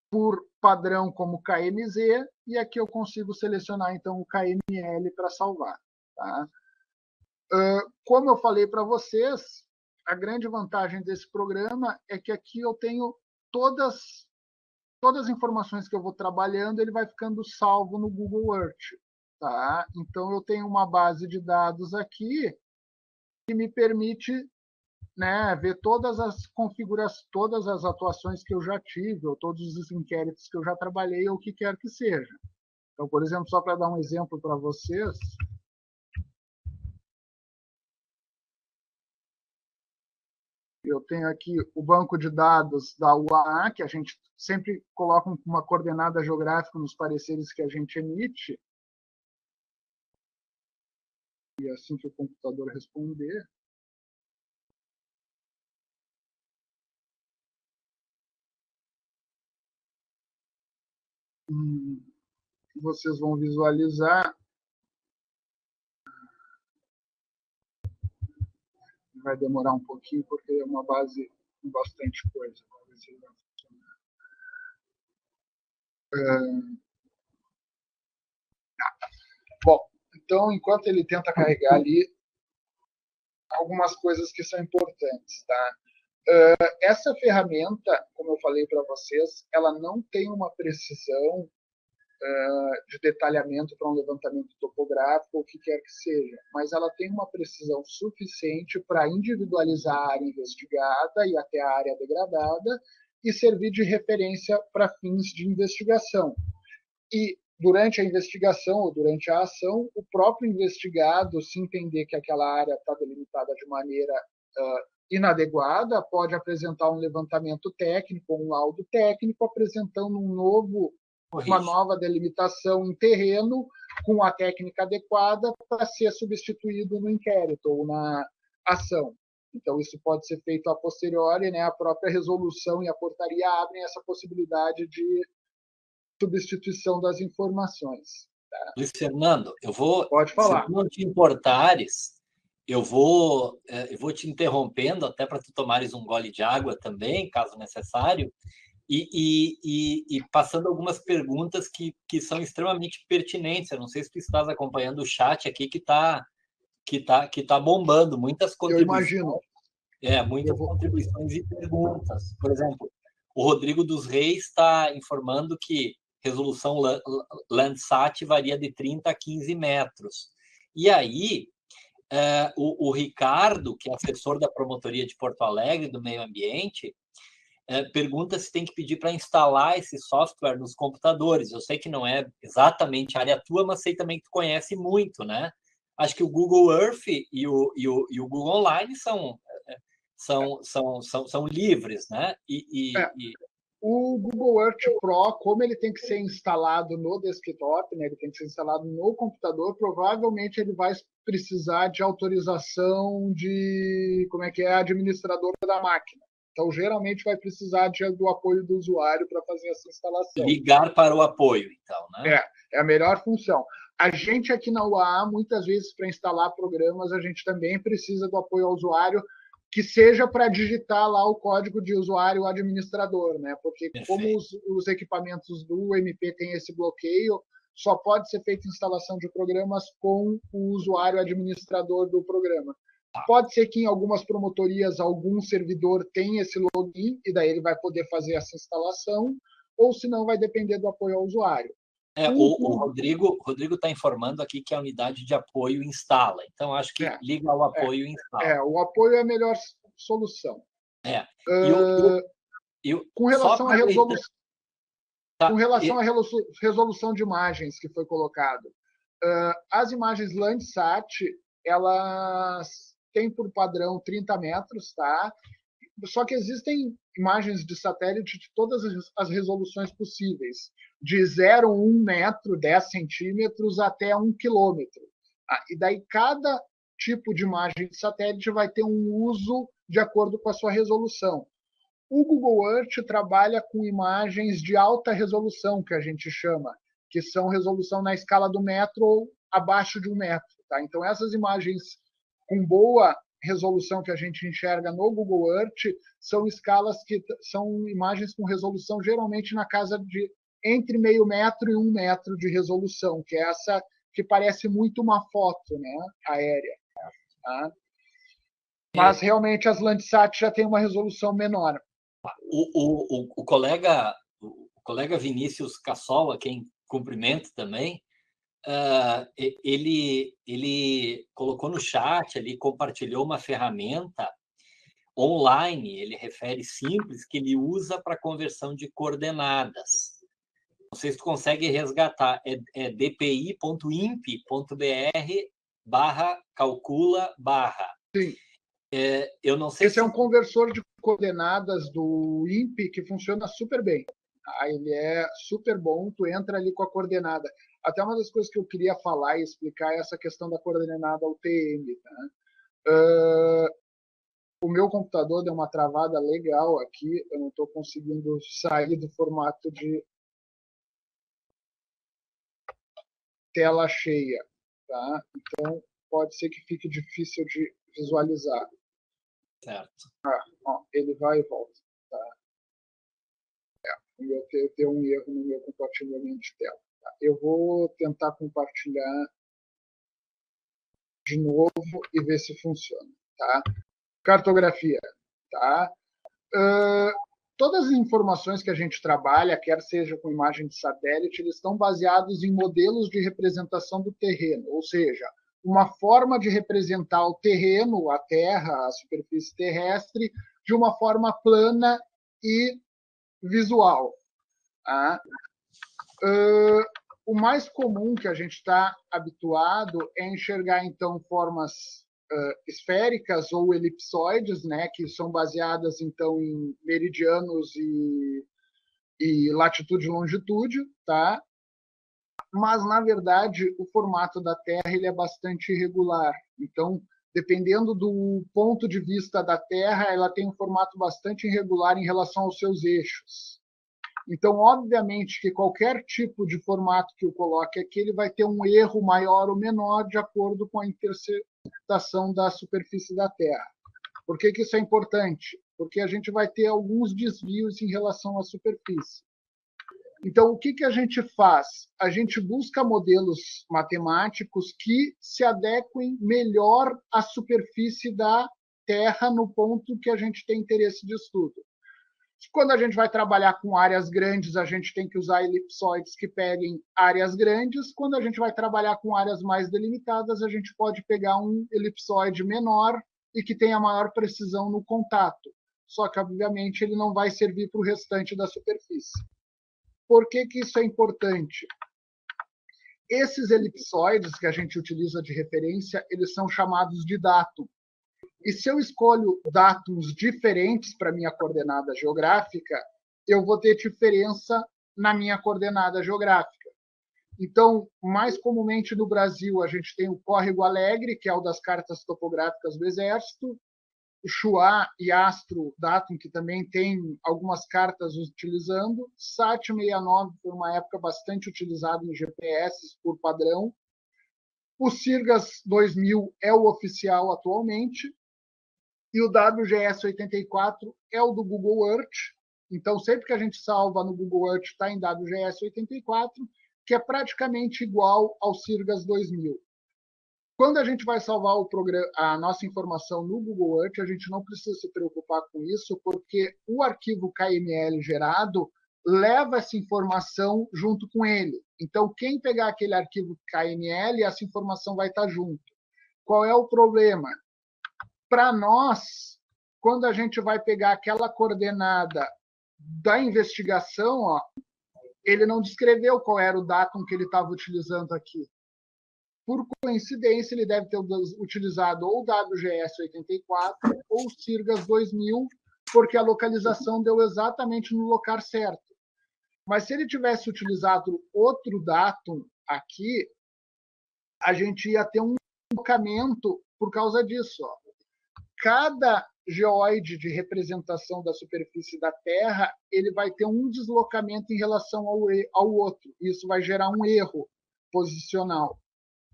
por padrão como KMZ, e aqui eu consigo selecionar, então, o KML para salvar, tá? Como eu falei para vocês, a grande vantagem desse programa é que aqui eu tenho todas as informações que eu vou trabalhando, ele vai ficando salvo no Google Earth. Tá? Então, eu tenho uma base de dados aqui que me permite, né, ver todas as configurações, todas as atuações que eu já tive, ou todos os inquéritos que eu já trabalhei, ou o que quer que seja. Então, por exemplo, só para dar um exemplo para vocês, eu tenho aqui o banco de dados da UAA, que a gente sempre coloca uma coordenada geográfica nos pareceres que a gente emite. E assim que o computador responder. Vocês vão visualizar. Vai demorar um pouquinho, porque é uma base com bastante coisa. Vamos ver se ele vai funcionar. Bom, então, enquanto ele tenta carregar ali, algumas coisas que são importantes, tá? Essa ferramenta, como eu falei para vocês, ela não tem uma precisão de detalhamento para um levantamento topográfico ou o que quer que seja, mas ela tem uma precisão suficiente para individualizar a área investigada e até a área degradada e servir de referência para fins de investigação. E durante a investigação ou durante a ação, o próprio investigado, se entender que aquela área está delimitada de maneira inadequada, pode apresentar um levantamento técnico, um laudo técnico, apresentando uma nova delimitação em terreno com a técnica adequada para ser substituído no inquérito ou na ação. Então, isso pode ser feito a posteriori, né? A própria resolução e a portaria abrem essa possibilidade de substituição das informações. Tá? Luiz Fernando, Pode falar. Se não te importares, eu vou te interrompendo até para tu tomares um gole de água também, caso necessário, e passando algumas perguntas que são extremamente pertinentes. Eu não sei se tu estás acompanhando o chat aqui que tá bombando, muitas contribuições. Eu imagino. Muitas contribuições e perguntas. Por exemplo, o Rodrigo dos Reis está informando que resolução Landsat varia de 30 a 15 metros. E aí, o Ricardo, que é assessor da Promotoria de Porto Alegre, do Meio Ambiente, pergunta se tem que pedir para instalar esse software nos computadores. Eu sei que não é exatamente a área tua, mas sei também que tu conhece muito, né? Acho que o Google Earth e o Google Online são livres, né? O Google Earth Pro, como ele tem que ser instalado no desktop, né, ele tem que ser instalado no computador, provavelmente ele vai precisar de autorização de, administrador da máquina. Então, geralmente vai precisar do apoio do usuário para fazer essa instalação. Ligar para o apoio, então, né? É a melhor função. A gente aqui na UAA, muitas vezes, para instalar programas, a gente também precisa do apoio ao usuário, que seja para digitar lá o código de usuário administrador, né? Porque como os equipamentos do MP têm esse bloqueio, só pode ser feita instalação de programas com o usuário administrador do programa. Pode ser que em algumas promotorias algum servidor tenha esse login e daí ele vai poder fazer essa instalação, ou se não vai depender do apoio ao usuário. O Rodrigo está informando aqui que a unidade de apoio instala. Então, acho que liga ao apoio e instala. O apoio é a melhor solução. Com relação à resolução, com relação à resolução de imagens que foi colocado, as imagens Landsat, elas têm por padrão 30 metros, tá? Só que existem imagens de satélite de todas as resoluções possíveis, de 0,1 metro, 10 centímetros, até 1 quilômetro. E daí cada tipo de imagem de satélite vai ter um uso de acordo com a sua resolução. O Google Earth trabalha com imagens de alta resolução, que a gente chama, que são resolução na escala do metro ou abaixo de 1 metro. Tá? Então, essas imagens com boa resolução que a gente enxerga no Google Earth são escalas que são imagens com resolução geralmente na casa de entre meio metro e 1 metro de resolução, que é essa que parece muito uma foto, né, aérea. Tá? Mas realmente as Landsat já têm uma resolução menor. O colega Vinícius Cassola, quem cumprimento também, ele colocou no chat, ele compartilhou uma ferramenta online, ele refere simples, que ele usa para conversão de coordenadas. Não sei se tu consegue resgatar, é dpi.imp.br/calcula/. Sim. Eu não sei Esse é um conversor de coordenadas do INPE que funciona super bem. Tá? Ele é super bom, tu entra ali com a coordenada. Até uma das coisas que eu queria falar e explicar é essa questão da coordenada UTM. Tá? O meu computador deu uma travada legal aqui, eu não estou conseguindo sair do formato de tela cheia. Tá? Então, pode ser que fique difícil de visualizar. Certo. Ó, ele vai e volta. Tá? Eu tenho um erro no meu compartilhamento de tela. Tá? Eu vou tentar compartilhar de novo e ver se funciona. Tá? Cartografia. Tá? Todas as informações que a gente trabalha, quer seja com imagem de satélite, eles estão baseados em modelos de representação do terreno, ou seja, uma forma de representar o terreno, a terra, a superfície terrestre, de uma forma plana e visual. Tá? O mais comum que a gente está habituado é enxergar, então, formas esféricas ou elipsoides, né, que são baseadas, então, em meridianos e latitude e longitude, tá? Mas, na verdade, o formato da Terra ele é bastante irregular. Então, dependendo do ponto de vista da Terra, ela tem um formato bastante irregular em relação aos seus eixos. Então, obviamente, que qualquer tipo de formato que eu coloque aqui, ele vai ter um erro maior ou menor de acordo com a interpretação da superfície da Terra. Por que isso é importante? Porque a gente vai ter alguns desvios em relação à superfície. Então, o que a gente faz? A gente busca modelos matemáticos que se adequem melhor à superfície da Terra no ponto que a gente tem interesse de estudo. Quando a gente vai trabalhar com áreas grandes, a gente tem que usar elipsoides que peguem áreas grandes. Quando a gente vai trabalhar com áreas mais delimitadas, a gente pode pegar um elipsoide menor e que tenha maior precisão no contato. Só que, obviamente, ele não vai servir para o restante da superfície. Por que isso é importante? Esses elipsoides que a gente utiliza de referência, eles são chamados de dátum. E se eu escolho dátumos diferentes para minha coordenada geográfica, eu vou ter diferença na minha coordenada geográfica. Então, mais comumente no Brasil, a gente tem o Córrego Alegre, que é o das cartas topográficas do Exército, o Chuá e Astro Datum, que também tem algumas cartas utilizando, SAT-69 foi uma época bastante utilizado no GPS por padrão, o Sirgas 2000 é o oficial atualmente, e o WGS84 é o do Google Earth. Então, sempre que a gente salva no Google Earth, está em WGS84, que é praticamente igual ao Sirgas 2000. Quando a gente vai salvar a nossa informação no Google Earth, a gente não precisa se preocupar com isso, porque o arquivo KML gerado leva essa informação junto com ele. Então, quem pegar aquele arquivo KML, essa informação vai estar junto. Qual é o problema? Para nós, quando a gente vai pegar aquela coordenada da investigação, ó, ele não descreveu qual era o datum que ele estava utilizando aqui. Por coincidência, ele deve ter utilizado ou o WGS84 ou o Sirgas 2000, porque a localização deu exatamente no local certo. Mas se ele tivesse utilizado outro datum aqui, a gente ia ter um deslocamento por causa disso. Ó. Cada geoide de representação da superfície da Terra, ele vai ter um deslocamento em relação ao outro. Isso vai gerar um erro posicional.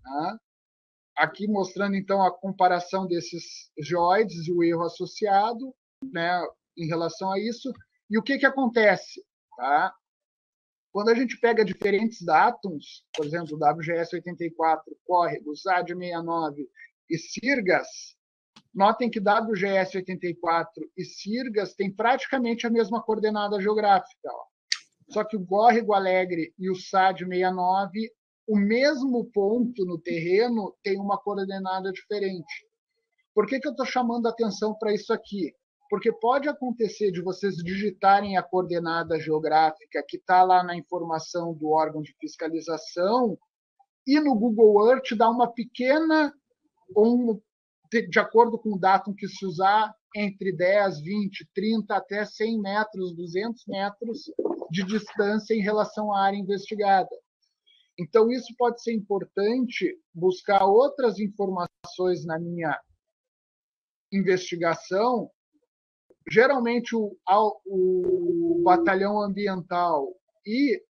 Tá? Aqui mostrando, então, a comparação desses geoides e o erro associado, né, em relação a isso. E o que acontece? Tá? Quando a gente pega diferentes datums, por exemplo, WGS84, Córrego, SAD69 e Sirgas, notem que WGS84 e Sirgas têm praticamente a mesma coordenada geográfica. Ó. Só que o Córrego Alegre e o SAD69, o mesmo ponto no terreno tem uma coordenada diferente. Por que eu estou chamando a atenção para isso aqui? Porque pode acontecer de vocês digitarem a coordenada geográfica que está lá na informação do órgão de fiscalização e no Google Earth dar uma pequena de acordo com o datum que se usar, entre 10, 20, 30 até 100 metros, 200 metros de distância em relação à área investigada. Então, isso pode ser importante buscar outras informações na minha investigação. Geralmente, o batalhão ambiental e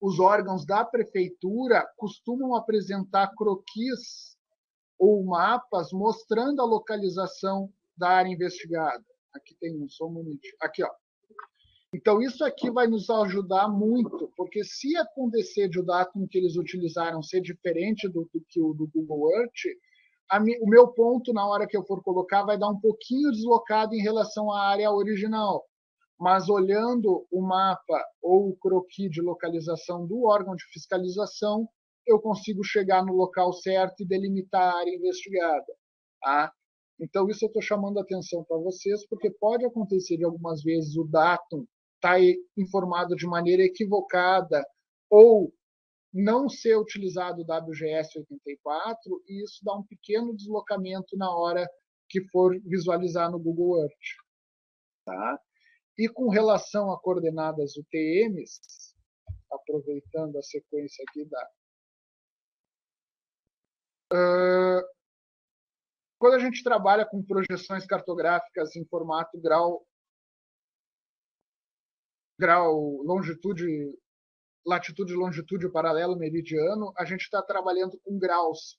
os órgãos da prefeitura costumam apresentar croquis ou mapas mostrando a localização da área investigada. Aqui tem um, só um minutinho. Aqui, ó. Então, isso aqui vai nos ajudar muito, porque se acontecer de o datum que eles utilizaram ser diferente do que o do Google Earth, o meu ponto, na hora que eu for colocar, vai dar um pouquinho deslocado em relação à área original. Mas olhando o mapa ou o croquis de localização do órgão de fiscalização, eu consigo chegar no local certo e delimitar a área investigada. Tá? Então, isso eu estou chamando a atenção para vocês, porque pode acontecer de algumas vezes o datum estar informado de maneira equivocada ou não ser utilizado o WGS 84, e isso dá um pequeno deslocamento na hora que for visualizar no Google Earth. Tá? E com relação a coordenadas UTMs, aproveitando a sequência aqui quando a gente trabalha com projeções cartográficas em formato grau, longitude, latitude, longitude, paralelo, meridiano, a gente está trabalhando com graus.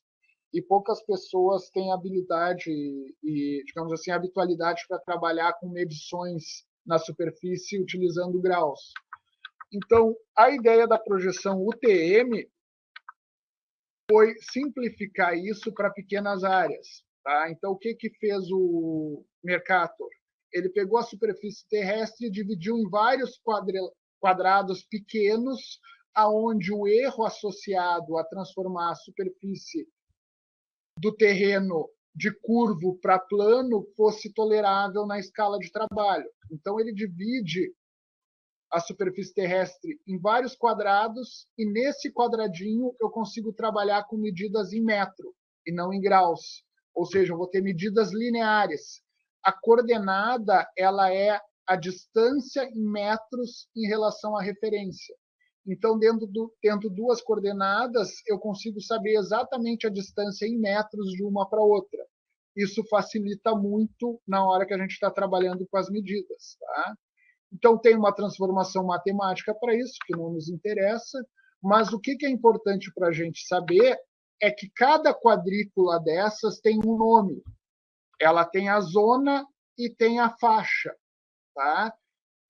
E poucas pessoas têm habilidade e, digamos assim, habitualidade para trabalhar com medições na superfície utilizando graus. Então, a ideia da projeção UTM foi simplificar isso para pequenas áreas. Tá? Então, o que fez o Mercator? Ele pegou a superfície terrestre e dividiu em vários quadrados pequenos, aonde o erro associado a transformar a superfície do terreno de curvo para plano fosse tolerável na escala de trabalho. Então, ele divide a superfície terrestre em vários quadrados e, nesse quadradinho, eu consigo trabalhar com medidas em metro e não em graus. Ou seja, eu vou ter medidas lineares. A coordenada ela é a distância em metros em relação à referência. Então, tendo duas coordenadas, eu consigo saber exatamente a distância em metros de uma para outra. Isso facilita muito na hora que a gente está trabalhando com as medidas. Tá? Então, tem uma transformação matemática para isso, que não nos interessa, mas o que é importante para a gente saber é que cada quadrícula dessas tem um nome. Ela tem a zona e tem a faixa. Tá?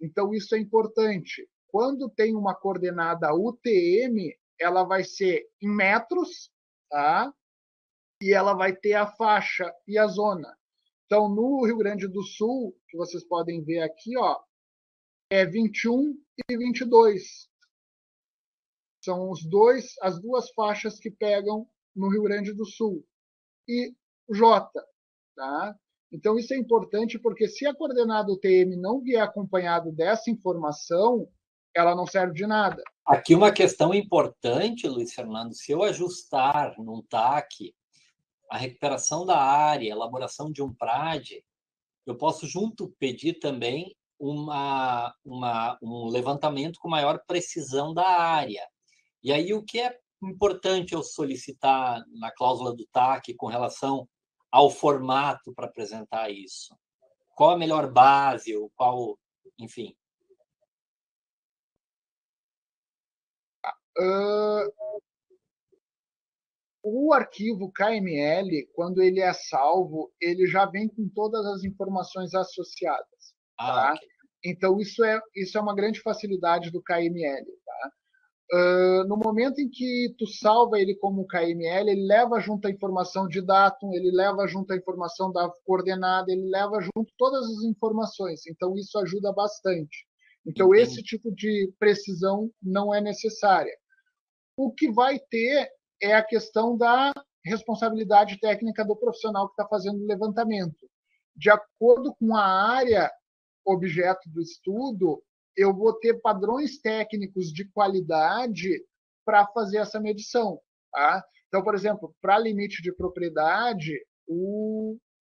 Então, isso é importante. Quando tem uma coordenada UTM, ela vai ser em metros, tá? E ela vai ter a faixa e a zona. Então, no Rio Grande do Sul, que vocês podem ver aqui, ó, é 21 e 22. São as duas faixas que pegam no Rio Grande do Sul. E J. Tá? Então, isso é importante porque se a coordenada UTM não vier acompanhado dessa informação, ela não serve de nada. Aqui uma questão importante, Luiz Fernando, se eu ajustar num TAC a recuperação da área, a elaboração de um PRAD, eu posso junto pedir também um levantamento com maior precisão da área. E aí o que é importante eu solicitar na cláusula do TAC com relação ao formato para apresentar isso? Qual a melhor base, ou qual, enfim? O arquivo KML, quando ele é salvo, ele já vem com todas as informações associadas. Tá? Okay. Então, isso é uma grande facilidade do KML. Tá? No momento em que tu salva ele como KML, ele leva junto a informação de datum, ele leva junto a informação da coordenada, ele leva junto todas as informações. Então, isso ajuda bastante. Então, esse tipo de precisão não é necessária. O que vai ter é a questão da responsabilidade técnica do profissional que está fazendo o levantamento. De acordo com a área objeto do estudo, eu vou ter padrões técnicos de qualidade para fazer essa medição. Tá? Então, por exemplo, para limite de propriedade,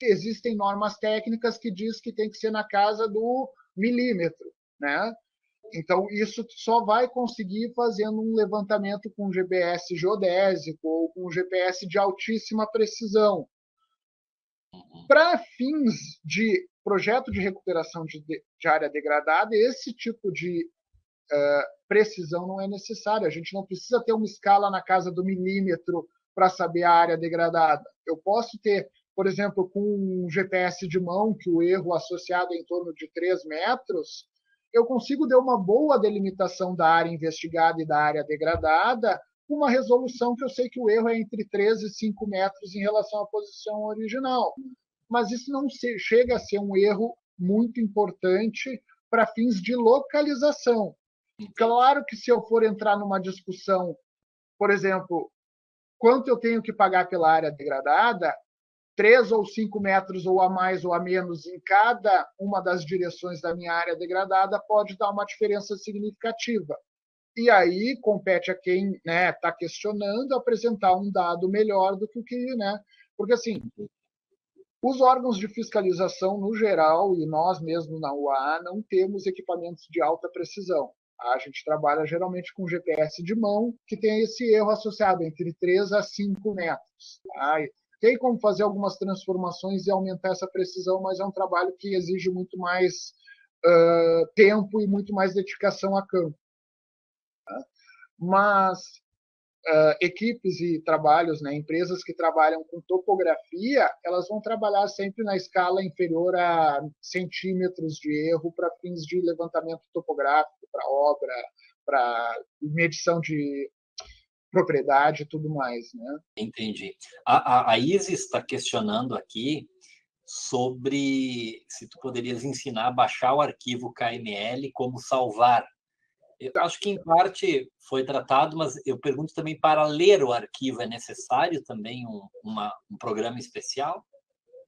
existem normas técnicas que diz que tem que ser na casa do milímetro, né? Então, isso só vai conseguir fazendo um levantamento com GPS geodésico ou com GPS de altíssima precisão. Para fins de projeto de recuperação de área degradada, esse tipo de precisão não é necessária. A gente não precisa ter uma escala na casa do milímetro para saber a área degradada. Eu posso ter, por exemplo, com um GPS de mão, que o erro associado é em torno de 3 metros, eu consigo dar uma boa delimitação da área investigada e da área degradada, com uma resolução que eu sei que o erro é entre 3 e 5 metros em relação à posição original. Mas isso não chega a ser um erro muito importante para fins de localização. Claro que se eu for entrar numa discussão, por exemplo, quanto eu tenho que pagar pela área degradada, 3 ou 5 metros ou a mais ou a menos em cada uma das direções da minha área degradada pode dar uma diferença significativa. E aí compete a quem está questionando apresentar um dado melhor do que o que... Porque, assim, os órgãos de fiscalização, no geral, e nós mesmos na UAA, não temos equipamentos de alta precisão. A gente trabalha geralmente com GPS de mão, que tem esse erro associado entre 3 a 5 metros. Tem como fazer algumas transformações e aumentar essa precisão, mas é um trabalho que exige muito mais tempo e muito mais dedicação a campo. Mas equipes e trabalhos, empresas que trabalham com topografia, elas vão trabalhar sempre na escala inferior a centímetros de erro para fins de levantamento topográfico, para obra, para medição de propriedade e tudo mais. Entendi. A Isis está questionando aqui sobre se tu poderias ensinar a baixar o arquivo KML, como salvar. Eu acho que, em parte, foi tratado, mas eu pergunto também, para ler o arquivo, é necessário também um programa especial?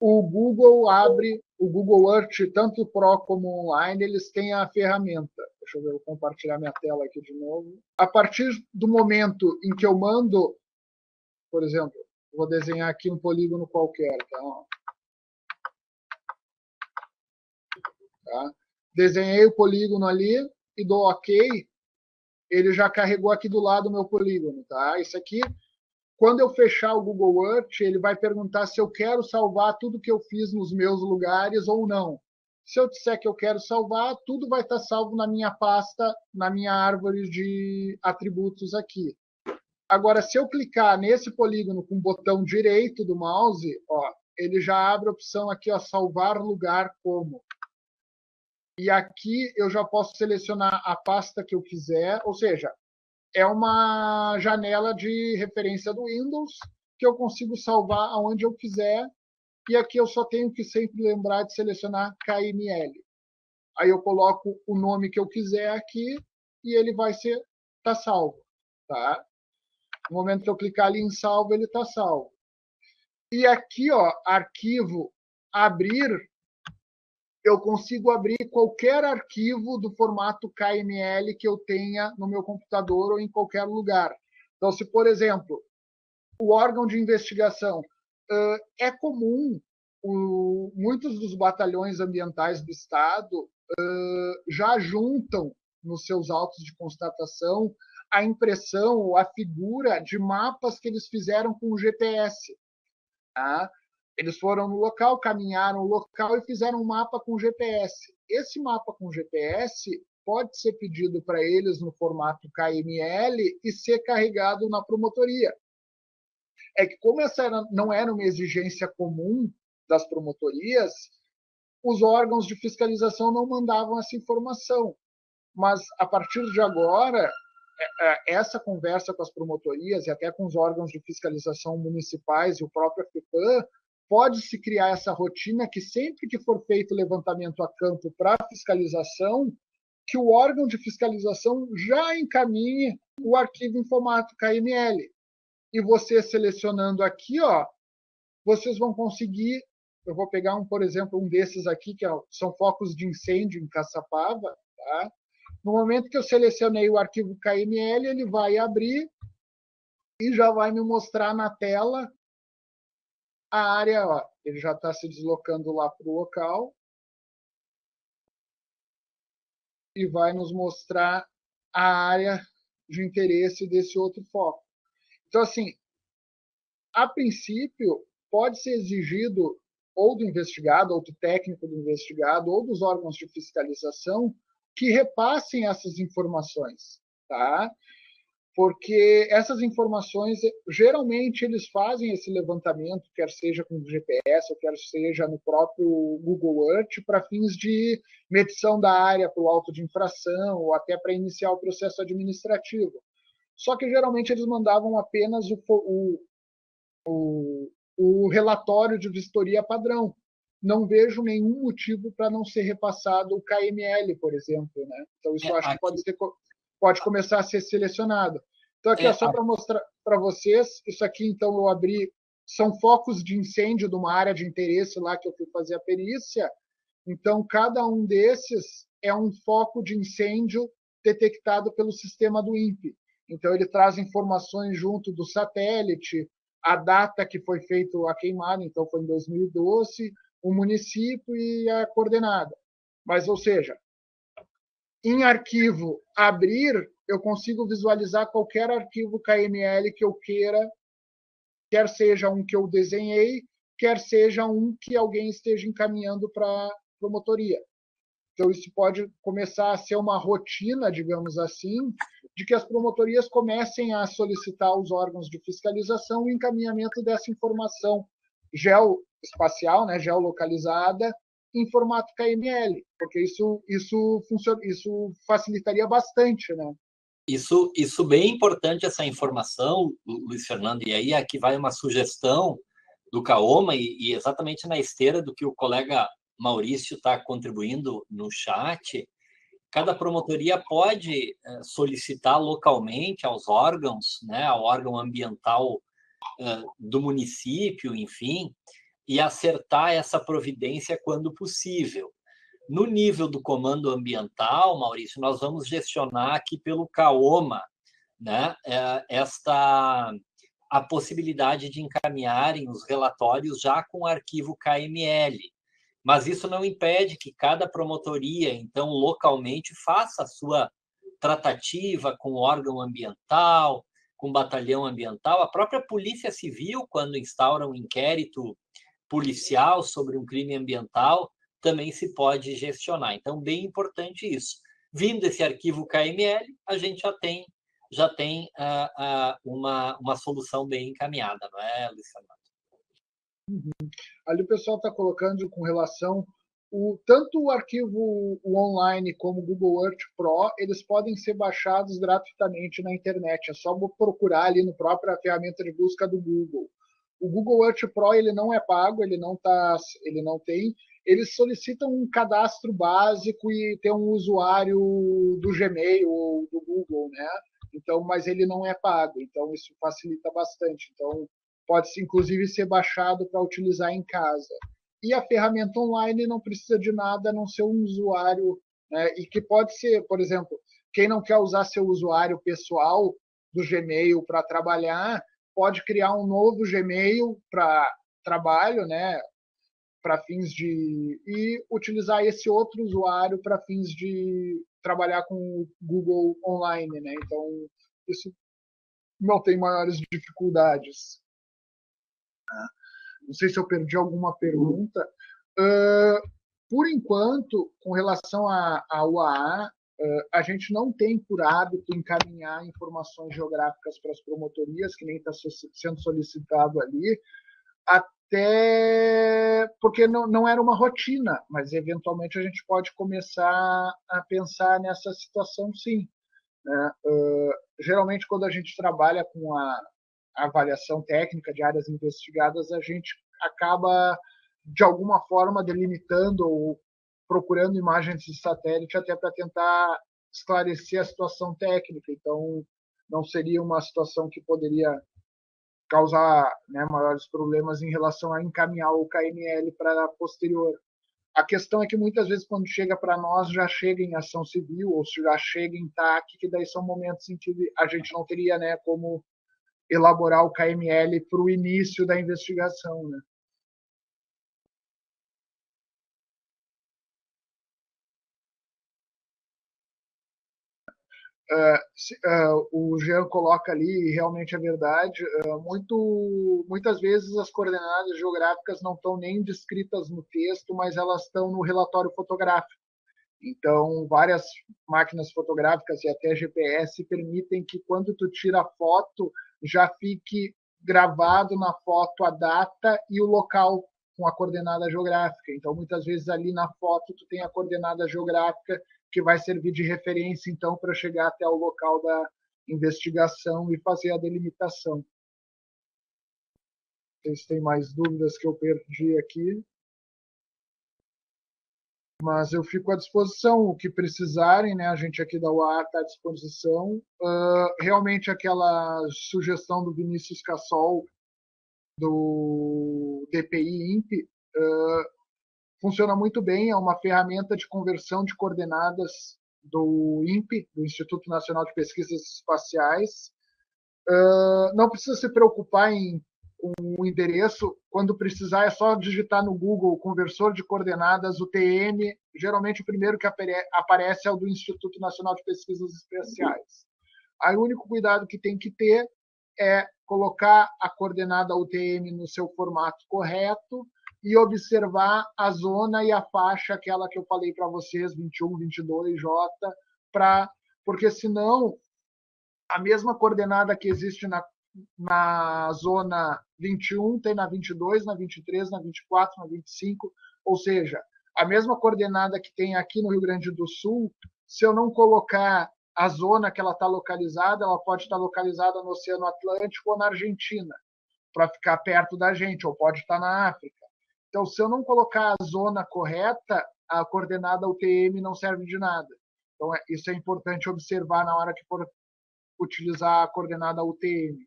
O Google abre, o Google Earth, tanto Pro como online, eles têm a ferramenta. Deixa eu ver, vou compartilhar minha tela aqui de novo. A partir do momento em que eu mando, por exemplo, vou desenhar aqui um polígono qualquer, tá? Desenhei o polígono ali e dou OK, ele já carregou aqui do lado o meu polígono, tá? Isso aqui, quando eu fechar o Google Earth, ele vai perguntar se eu quero salvar tudo que eu fiz nos meus lugares ou não. Se eu disser que eu quero salvar, tudo vai estar salvo na minha pasta, na minha árvore de atributos aqui. Agora, se eu clicar nesse polígono com o botão direito do mouse, ele já abre a opção aqui, salvar lugar como. E aqui eu já posso selecionar a pasta que eu quiser, ou seja, é uma janela de referência do Windows que eu consigo salvar aonde eu quiser, e aqui eu só tenho que sempre lembrar de selecionar KML. Aí eu coloco o nome que eu quiser aqui e ele vai tá salvo. Tá? No momento que eu clicar ali em salvo, ele está salvo. E aqui, arquivo, abrir, eu consigo abrir qualquer arquivo do formato KML que eu tenha no meu computador ou em qualquer lugar. Então, se, por exemplo, o órgão de investigação é comum, muitos dos batalhões ambientais do Estado já juntam nos seus autos de constatação a impressão ou a figura de mapas que eles fizeram com o GPS. Tá? Eles foram no local, caminharam o local e fizeram um mapa com GPS. Esse mapa com GPS pode ser pedido para eles no formato KML e ser carregado na promotoria. É que, como essa não era uma exigência comum das promotorias, os órgãos de fiscalização não mandavam essa informação. Mas, a partir de agora, essa conversa com as promotorias e até com os órgãos de fiscalização municipais e o próprio FEPAM, pode-se criar essa rotina que sempre que for feito levantamento a campo para fiscalização, que o órgão de fiscalização já encaminhe o arquivo em formato KML. E você selecionando aqui, vocês vão conseguir, eu vou pegar por exemplo, um desses aqui, que são focos de incêndio em Caçapava, tá? No momento que eu selecionei o arquivo KML, ele vai abrir e já vai me mostrar na tela a área, ó, ele já está se deslocando lá para o local e vai nos mostrar a área de interesse desse outro foco. Então, assim, a princípio, pode ser exigido ou do investigado, ou do técnico do investigado, ou dos órgãos de fiscalização que repassem essas informações, tá? Porque essas informações, geralmente, eles fazem esse levantamento, quer seja com o GPS, ou quer seja no próprio Google Earth, para fins de medição da área para o auto de infração, ou até para iniciar o processo administrativo. Só que, geralmente, eles mandavam apenas o relatório de vistoria padrão. Não vejo nenhum motivo para não ser repassado o KML, por exemplo. Né? Então, isso eu acho que pode começar a ser selecionado. Então, aqui, só para mostrar para vocês, isso aqui, então, eu abri, são focos de incêndio de uma área de interesse lá que eu fui fazer a perícia. Então, cada um desses é um foco de incêndio detectado pelo sistema do INPE. Então, ele traz informações junto do satélite, a data que foi feita a queimada, então foi em 2012, o município e a coordenada. Mas, ou seja, em arquivo abrir, eu consigo visualizar qualquer arquivo KML que eu queira, quer seja um que eu desenhei, quer seja um que alguém esteja encaminhando para a promotoria. Então, isso pode começar a ser uma rotina, digamos assim, de que as promotorias comecem a solicitar aos órgãos de fiscalização o encaminhamento dessa informação geoespacial, né, geolocalizada, em formato KML, porque isso facilitaria bastante, né? Isso bem importante, essa informação, Luiz Fernando, e aí aqui vai uma sugestão do Kaoma, e exatamente na esteira do que o colega Maurício está contribuindo no chat. Cada promotoria pode solicitar localmente aos órgãos, né, ao órgão ambiental do município, enfim, e acertar essa providência quando possível. No nível do comando ambiental, Maurício, nós vamos gestionar aqui pelo Kaoma, né, a possibilidade de encaminharem os relatórios já com o arquivo KML. Mas isso não impede que cada promotoria, então, localmente, faça a sua tratativa com o órgão ambiental, com o batalhão ambiental. A própria Polícia Civil, quando instaura um inquérito policial sobre um crime ambiental, também se pode gestionar. Então, bem importante isso. Vindo esse arquivo KML, a gente já tem uma solução bem encaminhada, não é, Luiz Fernando? Uhum. Ali o pessoal está colocando com relação tanto o arquivo online como o Google Earth Pro, eles podem ser baixados gratuitamente na internet. É só procurar ali no própria ferramenta de busca do Google. O Google Earth Pro ele não é pago, ele não tem. Eles solicitam um cadastro básico e ter um usuário do Gmail ou do Google, né? Então, mas ele não é pago. Então isso facilita bastante. Então pode inclusive ser baixado para utilizar em casa. E a ferramenta online não precisa de nada a não ser um usuário, né? E que pode ser, por exemplo, quem não quer usar seu usuário pessoal do Gmail para trabalhar, pode criar um novo Gmail para trabalho, né? Para fins de e utilizar esse outro usuário para fins de trabalhar com o Google Online, né? Então isso não tem maiores dificuldades. Não sei se eu perdi alguma pergunta. Por enquanto, com relação ao UAA, a gente não tem por hábito encaminhar informações geográficas para as promotorias, que nem está sendo solicitado ali, até porque não era uma rotina, mas eventualmente a gente pode começar a pensar nessa situação, sim. Né? Geralmente, quando a gente trabalha com a avaliação técnica de áreas investigadas, a gente acaba, de alguma forma, delimitando ou procurando imagens de satélite até para tentar esclarecer a situação técnica. Então, não seria uma situação que poderia causar, né, maiores problemas em relação a encaminhar o KML para a posterior. A questão é que muitas vezes, quando chega para nós, já chega em ação civil ou já chega em TAC, que daí são momentos em que a gente não teria, né, como elaborar o KML para o início da investigação, né? o Jean coloca ali, e realmente é verdade, muitas vezes as coordenadas geográficas não estão nem descritas no texto, mas elas estão no relatório fotográfico. Então, várias máquinas fotográficas e até GPS permitem que quando tu tira a foto, já fique gravado na foto a data e o local com a coordenada geográfica. Então, muitas vezes ali na foto tu tem a coordenada geográfica que vai servir de referência, então, para chegar até o local da investigação e fazer a delimitação. Vocês têm mais dúvidas que eu perdi aqui? Mas eu fico à disposição, o que precisarem, né? A gente aqui da UAR está à disposição. Realmente aquela sugestão do Vinícius Cassol, do DPI INPE, funciona muito bem, é uma ferramenta de conversão de coordenadas do INPE, do Instituto Nacional de Pesquisas Espaciais. Não precisa se preocupar com o endereço, quando precisar é só digitar no Google conversor de coordenadas, UTM, geralmente o primeiro que aparece é o do Instituto Nacional de Pesquisas Espaciais. Aí o único cuidado que tem que ter é colocar a coordenada UTM no seu formato correto e observar a zona e a faixa, aquela que eu falei para vocês, 21, 22J, porque senão a mesma coordenada que existe na zona 21 tem na 22, na 23, na 24, na 25, ou seja, a mesma coordenada que tem aqui no Rio Grande do Sul, se eu não colocar a zona que ela está localizada, ela pode estar localizada no Oceano Atlântico ou na Argentina, para ficar perto da gente, ou pode estar na África. Então, se eu não colocar a zona correta, a coordenada UTM não serve de nada. Então, isso é importante observar na hora que for utilizar a coordenada UTM.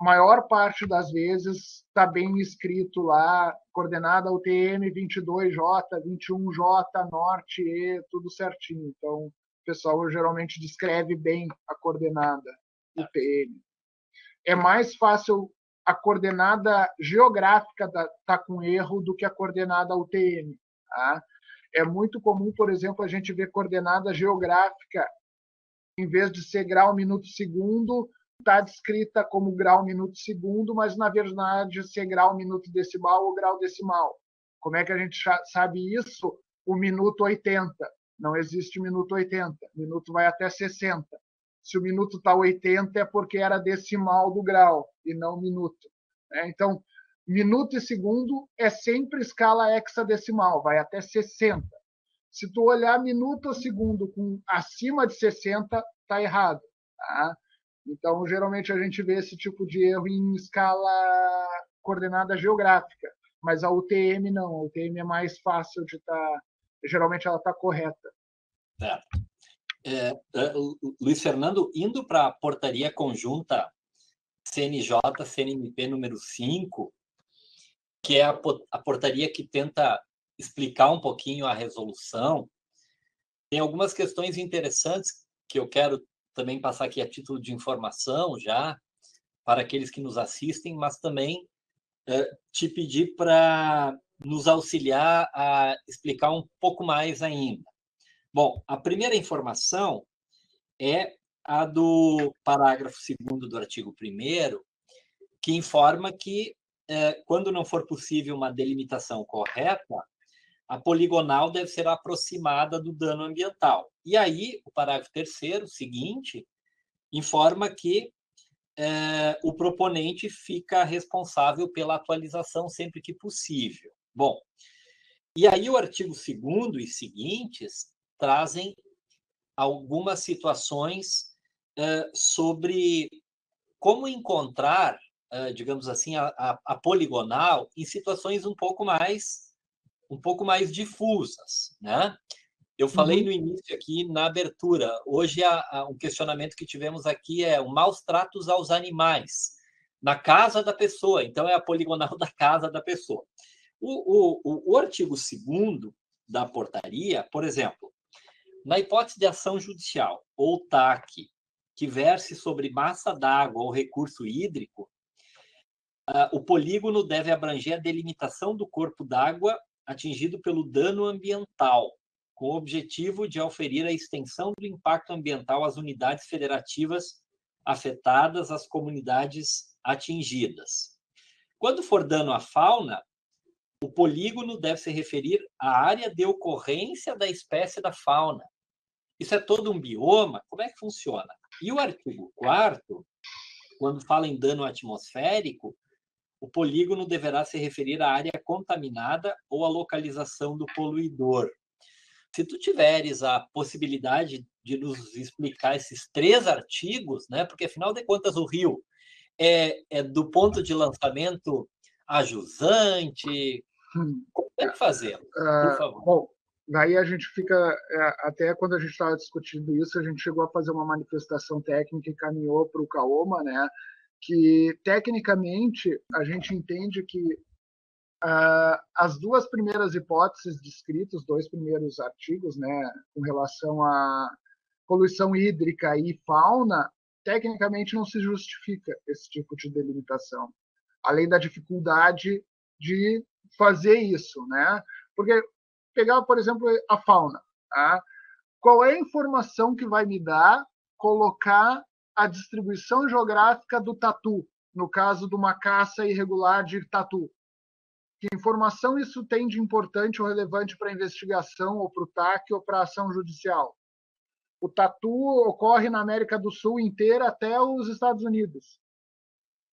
A maior parte das vezes está bem escrito lá, coordenada UTM 22J, 21J, Norte, E, tudo certinho. Então, o pessoal geralmente descreve bem a coordenada UTM. É mais fácil a coordenada geográfica tá com erro do que a coordenada UTM. Tá? É muito comum, por exemplo, a gente ver coordenada geográfica, em vez de ser grau, minuto, segundo, está descrita como grau, minuto, segundo, mas na verdade ser grau, minuto, decimal ou grau decimal. Como é que a gente sabe isso? O minuto 80. Não existe minuto 80. Minuto vai até 60. Se o minuto está 80 é porque era decimal do grau e não minuto. Então, minuto e segundo é sempre escala hexadecimal, vai até 60. Se tu olhar minuto ou segundo com acima de 60, está errado. Tá? Então, geralmente a gente vê esse tipo de erro em escala coordenada geográfica, mas a UTM não. A UTM é mais fácil de estar. Geralmente ela está correta. Luiz Fernando, indo para a portaria conjunta CNJ-CNMP número 5, que é a portaria que tenta explicar um pouquinho a resolução, tem algumas questões interessantes que eu quero também passar aqui a título de informação já para aqueles que nos assistem, mas também te pedir para nos auxiliar a explicar um pouco mais ainda. Bom, a primeira informação é a do parágrafo 2º do artigo 1º, que informa que, quando não for possível uma delimitação correta, a poligonal deve ser aproximada do dano ambiental. E aí, o parágrafo 3º, seguinte, informa que o proponente fica responsável pela atualização sempre que possível. Bom, e aí o artigo 2º e seguintes trazem algumas situações sobre como encontrar, digamos assim, a poligonal em situações um pouco mais difusas, né? Eu falei no início aqui, na abertura, hoje um questionamento que tivemos aqui é o maus tratos aos animais na casa da pessoa, então é a poligonal da casa da pessoa. O artigo 2º da portaria, por exemplo, na hipótese de ação judicial ou TAC que verse sobre massa d'água ou recurso hídrico, o polígono deve abranger a delimitação do corpo d'água atingido pelo dano ambiental, com o objetivo de auferir a extensão do impacto ambiental às unidades federativas afetadas, às comunidades atingidas. Quando for dano à fauna, o polígono deve se referir à área de ocorrência da espécie da fauna. Isso é todo um bioma? Como é que funciona? E o artigo 4º, quando fala em dano atmosférico, o polígono deverá se referir à área contaminada ou à localização do poluidor. Se tu tiveres a possibilidade de nos explicar esses 3 artigos, né? Porque, afinal de contas, o rio é do ponto de lançamento a jusante. Como é que fazemos? Por favor. Bom, daí a gente fica, até quando a gente estava discutindo isso, a gente chegou a fazer uma manifestação técnica e caminhou para o CAOMA, né? Que, tecnicamente, a gente entende que as 2 primeiras hipóteses descritas, os 2 primeiros artigos, né, com relação à poluição hídrica e fauna, tecnicamente não se justifica esse tipo de delimitação, além da dificuldade de fazer isso, né? Porque pegar, por exemplo, a fauna, tá? Qual é a informação que vai me dar colocar a distribuição geográfica do tatu, no caso de uma caça irregular de tatu? Que informação isso tem de importante ou relevante para a investigação, ou para o TAC, ou para a ação judicial? O tatu ocorre na América do Sul inteira até os Estados Unidos.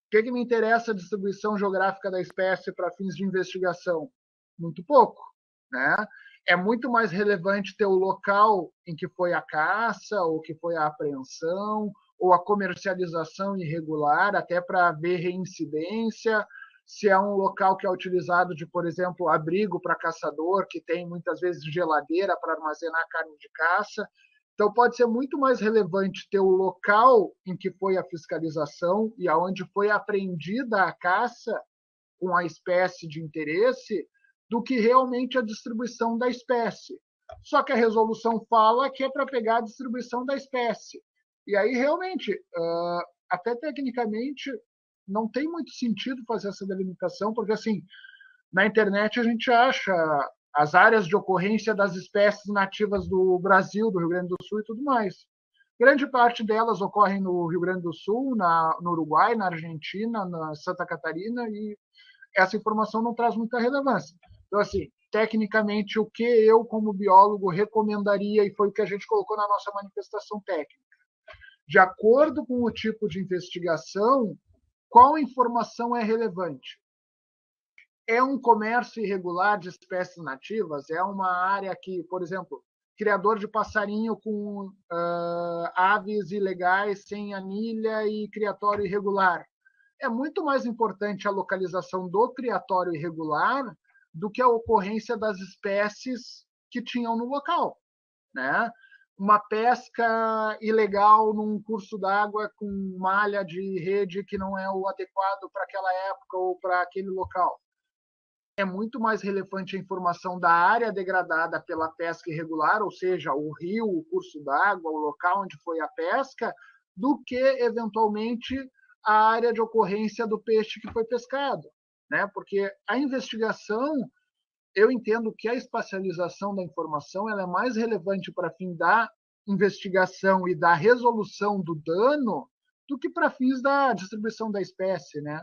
O que me interessa a distribuição geográfica da espécie para fins de investigação? Muito pouco, né? É muito mais relevante ter o local em que foi a caça, ou que foi a apreensão, ou a comercialização irregular, até para ver reincidência, se é um local que é utilizado de, por exemplo, abrigo para caçador, que tem muitas vezes geladeira para armazenar carne de caça. Então, pode ser muito mais relevante ter o local em que foi a fiscalização e aonde foi apreendida a caça com a espécie de interesse, do que realmente a distribuição da espécie. Só que a resolução fala que é para pegar a distribuição da espécie. E aí, realmente, até tecnicamente, não tem muito sentido fazer essa delimitação, porque, assim, na internet a gente acha as áreas de ocorrência das espécies nativas do Brasil, do Rio Grande do Sul e tudo mais. Grande parte delas ocorrem no Rio Grande do Sul, no Uruguai, na Argentina, na Santa Catarina, e essa informação não traz muita relevância. Então, assim, tecnicamente, o que eu, como biólogo, recomendaria, e foi o que a gente colocou na nossa manifestação técnica, de acordo com o tipo de investigação, qual informação é relevante? É um comércio irregular de espécies nativas? É uma área que, por exemplo, criador de passarinho com aves ilegais, sem anilha e criatório irregular? É muito mais importante a localização do criatório irregular do que a ocorrência das espécies que tinham no local, né? Uma pesca ilegal num curso d'água com malha de rede que não é o adequado para aquela época ou para aquele local. É muito mais relevante a informação da área degradada pela pesca irregular, ou seja, o rio, o curso d'água, o local onde foi a pesca, do que, eventualmente, a área de ocorrência do peixe que foi pescado, né? Porque a investigação, eu entendo que a espacialização da informação ela é mais relevante para fim da investigação e da resolução do dano do que para fins da distribuição da espécie, né?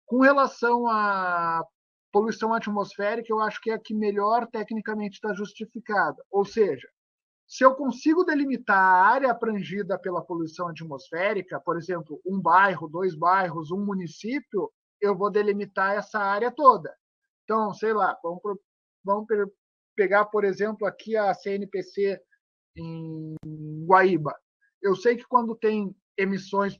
Com relação à poluição atmosférica, eu acho que é a que melhor tecnicamente está justificada. Ou seja, se eu consigo delimitar a área abrangida pela poluição atmosférica, por exemplo, um bairro, 2 bairros, um município, eu vou delimitar essa área toda. Então, sei lá, vamos pegar, por exemplo, aqui a CNPC em Guaíba. Eu sei que quando tem emissões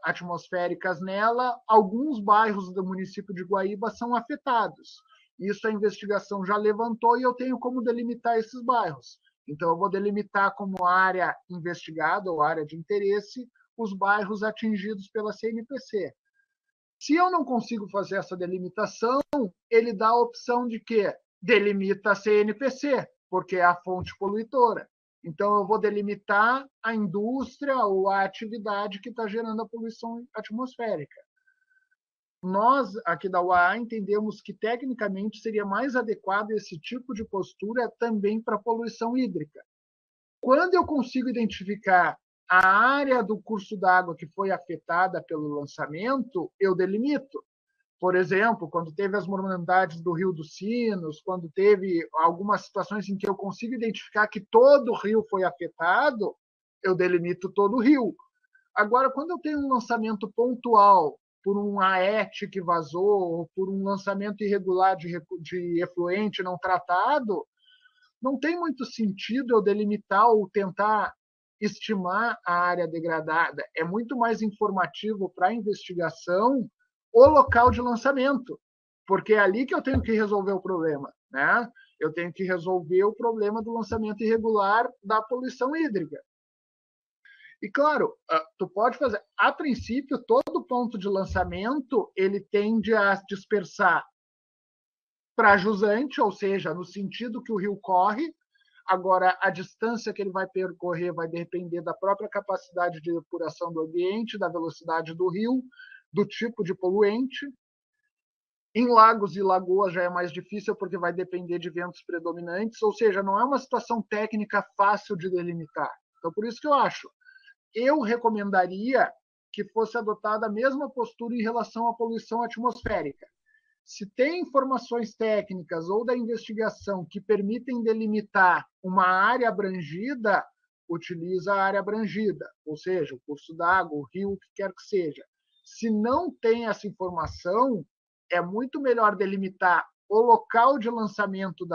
atmosféricas nela, alguns bairros do município de Guaíba são afetados. Isso a investigação já levantou e eu tenho como delimitar esses bairros. Então, eu vou delimitar como área investigada ou área de interesse os bairros atingidos pela CNPC. Se eu não consigo fazer essa delimitação, ele dá a opção de que delimita a CNPC, porque é a fonte poluidora. Então, eu vou delimitar a indústria ou a atividade que está gerando a poluição atmosférica. nós, aqui da UAA, entendemos que, tecnicamente, seria mais adequado esse tipo de postura também para a poluição hídrica. Quando eu consigo identificar a área do curso d'água que foi afetada pelo lançamento, eu delimito. Por exemplo, quando teve as mortandades do Rio dos Sinos, quando teve algumas situações em que eu consigo identificar que todo o rio foi afetado, eu delimito todo o rio. Agora, quando eu tenho um lançamento pontual por um AET que vazou, ou por um lançamento irregular de efluente não tratado, não tem muito sentido eu delimitar ou tentar estimar a área degradada. É muito mais informativo para a investigação o local de lançamento, porque é ali que eu tenho que resolver o problema, né? Eu tenho que resolver o problema do lançamento irregular da poluição hídrica. E, claro, tu pode fazer... A princípio, todo ponto de lançamento ele tende a dispersar para jusante, ou seja, no sentido que o rio corre. Agora, a distância que ele vai percorrer vai depender da própria capacidade de depuração do ambiente, da velocidade do rio, do tipo de poluente. Em lagos e lagoas já é mais difícil, porque vai depender de ventos predominantes, ou seja, não é uma situação técnica fácil de delimitar. Então, por isso que eu recomendaria que fosse adotada a mesma postura em relação à poluição atmosférica. Se tem informações técnicas ou da investigação que permitem delimitar uma área abrangida, utiliza a área abrangida, ou seja, o curso d'água, o rio, o que quer que seja. Se não tem essa informação, é muito melhor delimitar o local de lançamento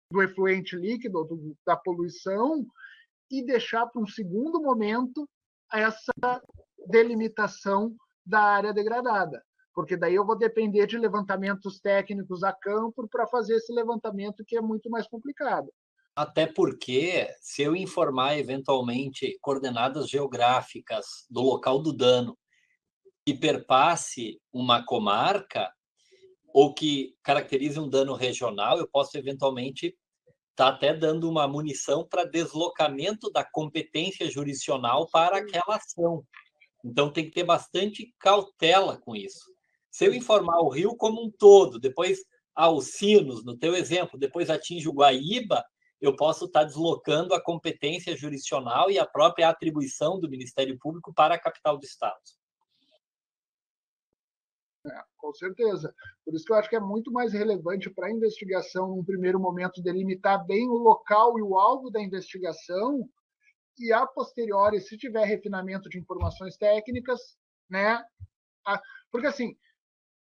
do efluente líquido, da poluição, e deixar para um segundo momento essa delimitação da área degradada, porque daí eu vou depender de levantamentos técnicos a campo para fazer esse levantamento, que é muito mais complicado. Até porque, se eu informar eventualmente coordenadas geográficas do local do dano que perpasse uma comarca ou que caracterize um dano regional, eu posso eventualmente estar até dando uma munição para deslocamento da competência jurisdicional para aquela ação. Então, tem que ter bastante cautela com isso. Se eu informar o rio como um todo, depois os sinos, no teu exemplo, depois atinge o Guaíba, eu posso estar deslocando a competência jurisdicional e a própria atribuição do Ministério Público para a capital do Estado. Com certeza. Por isso que eu acho que é muito mais relevante para a investigação, num primeiro momento, delimitar bem o local e o alvo da investigação, e, a posteriori, se tiver refinamento de informações técnicas, né? Porque, assim,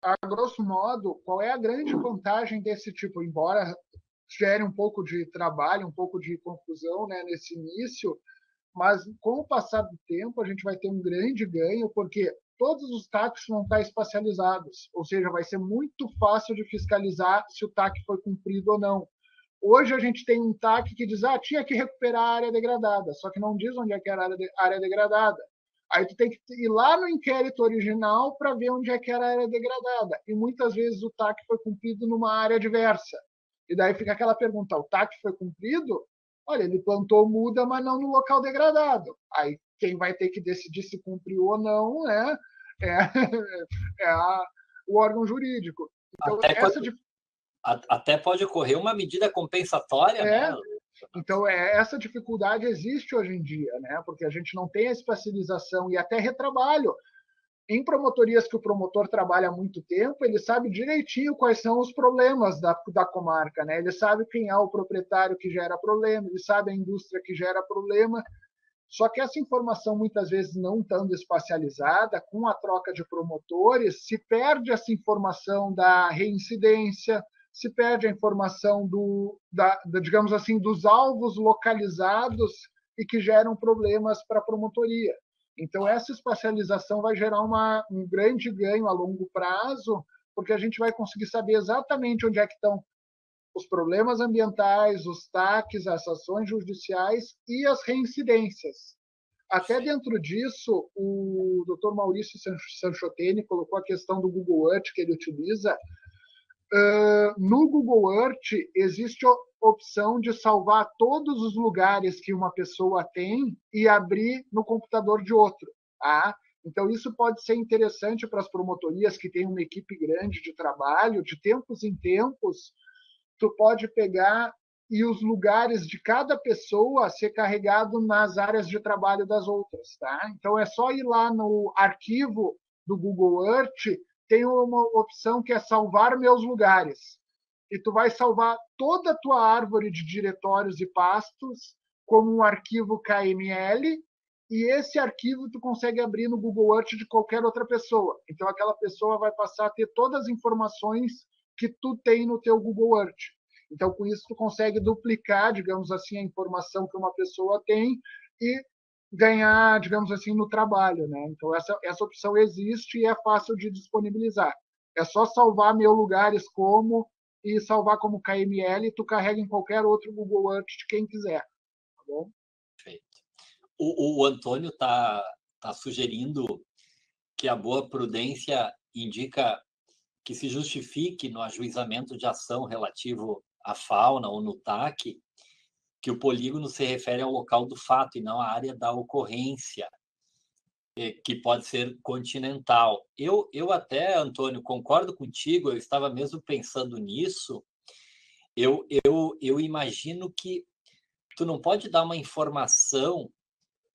a grosso modo, qual é a grande vantagem desse tipo? Embora gere um pouco de trabalho, um pouco de confusão, né, nesse início, mas com o passar do tempo a gente vai ter um grande ganho, porque todos os TACs vão estar espacializados, ou seja, vai ser muito fácil de fiscalizar se o TAC foi cumprido ou não. Hoje a gente tem um TAC que diz, tinha que recuperar a área degradada, só que não diz onde é que era a área degradada. Aí tu tem que ir lá no inquérito original para ver onde é que era a área degradada. E muitas vezes o TAC foi cumprido numa área diversa. E daí fica aquela pergunta, o TAC foi cumprido? Olha, ele plantou muda, mas não no local degradado. Aí quem vai ter que decidir se cumpriu ou não o órgão jurídico. Então, até pode ocorrer uma medida compensatória, né? Então, essa dificuldade existe hoje em dia, né? Porque a gente não tem a especialização e até retrabalho. Em promotorias que o promotor trabalha há muito tempo, ele sabe direitinho quais são os problemas da comarca, né? Ele sabe quem é o proprietário que gera problema, ele sabe a indústria que gera problema. Só que essa informação, muitas vezes, não estando espacializada, com a troca de promotores, se perde essa informação da reincidência, se perde a informação digamos assim, dos alvos localizados e que geram problemas para a promotoria. Então, essa espacialização vai gerar um grande ganho a longo prazo, porque a gente vai conseguir saber exatamente onde é que estão os problemas ambientais, os TACs, as ações judiciais e as reincidências. Até dentro disso, o Dr. Maurício Sanchoteni colocou a questão do Google Earth que ele utiliza. No Google Earth existe a opção de salvar todos os lugares que uma pessoa tem e abrir no computador de outro. Tá? Então, isso pode ser interessante para as promotorias que têm uma equipe grande de trabalho. De tempos em tempos, tu pode pegar e os lugares de cada pessoa ser carregado nas áreas de trabalho das outras, tá? Então, é só ir lá no arquivo do Google Earth, tem uma opção que é salvar meus lugares. E tu vai salvar toda a tua árvore de diretórios e pastos como um arquivo KML, e esse arquivo tu consegue abrir no Google Earth de qualquer outra pessoa. Então, aquela pessoa vai passar a ter todas as informações que tu tem no teu Google Earth. Então, com isso, tu consegue duplicar, digamos assim, a informação que uma pessoa tem e ganhar, digamos assim, no trabalho, né? Então, essa opção existe e é fácil de disponibilizar. É só salvar meu lugares como e salvar como KML, e tu carrega em qualquer outro Google Earth de quem quiser, tá bom? Perfeito. O Antônio tá sugerindo que a boa prudência indica que se justifique no ajuizamento de ação relativo à fauna ou no TAC, que o polígono se refere ao local do fato e não à área da ocorrência, que pode ser continental. Eu até, Antônio, concordo contigo, eu estava mesmo pensando nisso. Eu imagino que tu não pode dar uma informação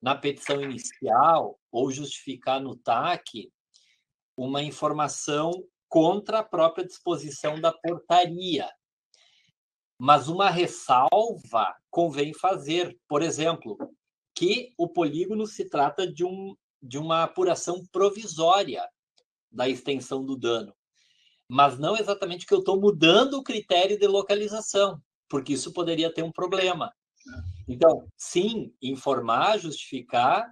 na petição inicial ou justificar no TAC uma informação contra a própria disposição da portaria. Mas uma ressalva convém fazer, por exemplo, que o polígono se trata de uma apuração provisória da extensão do dano, mas não exatamente que eu estou mudando o critério de localização, porque isso poderia ter um problema. Então, sim, informar, justificar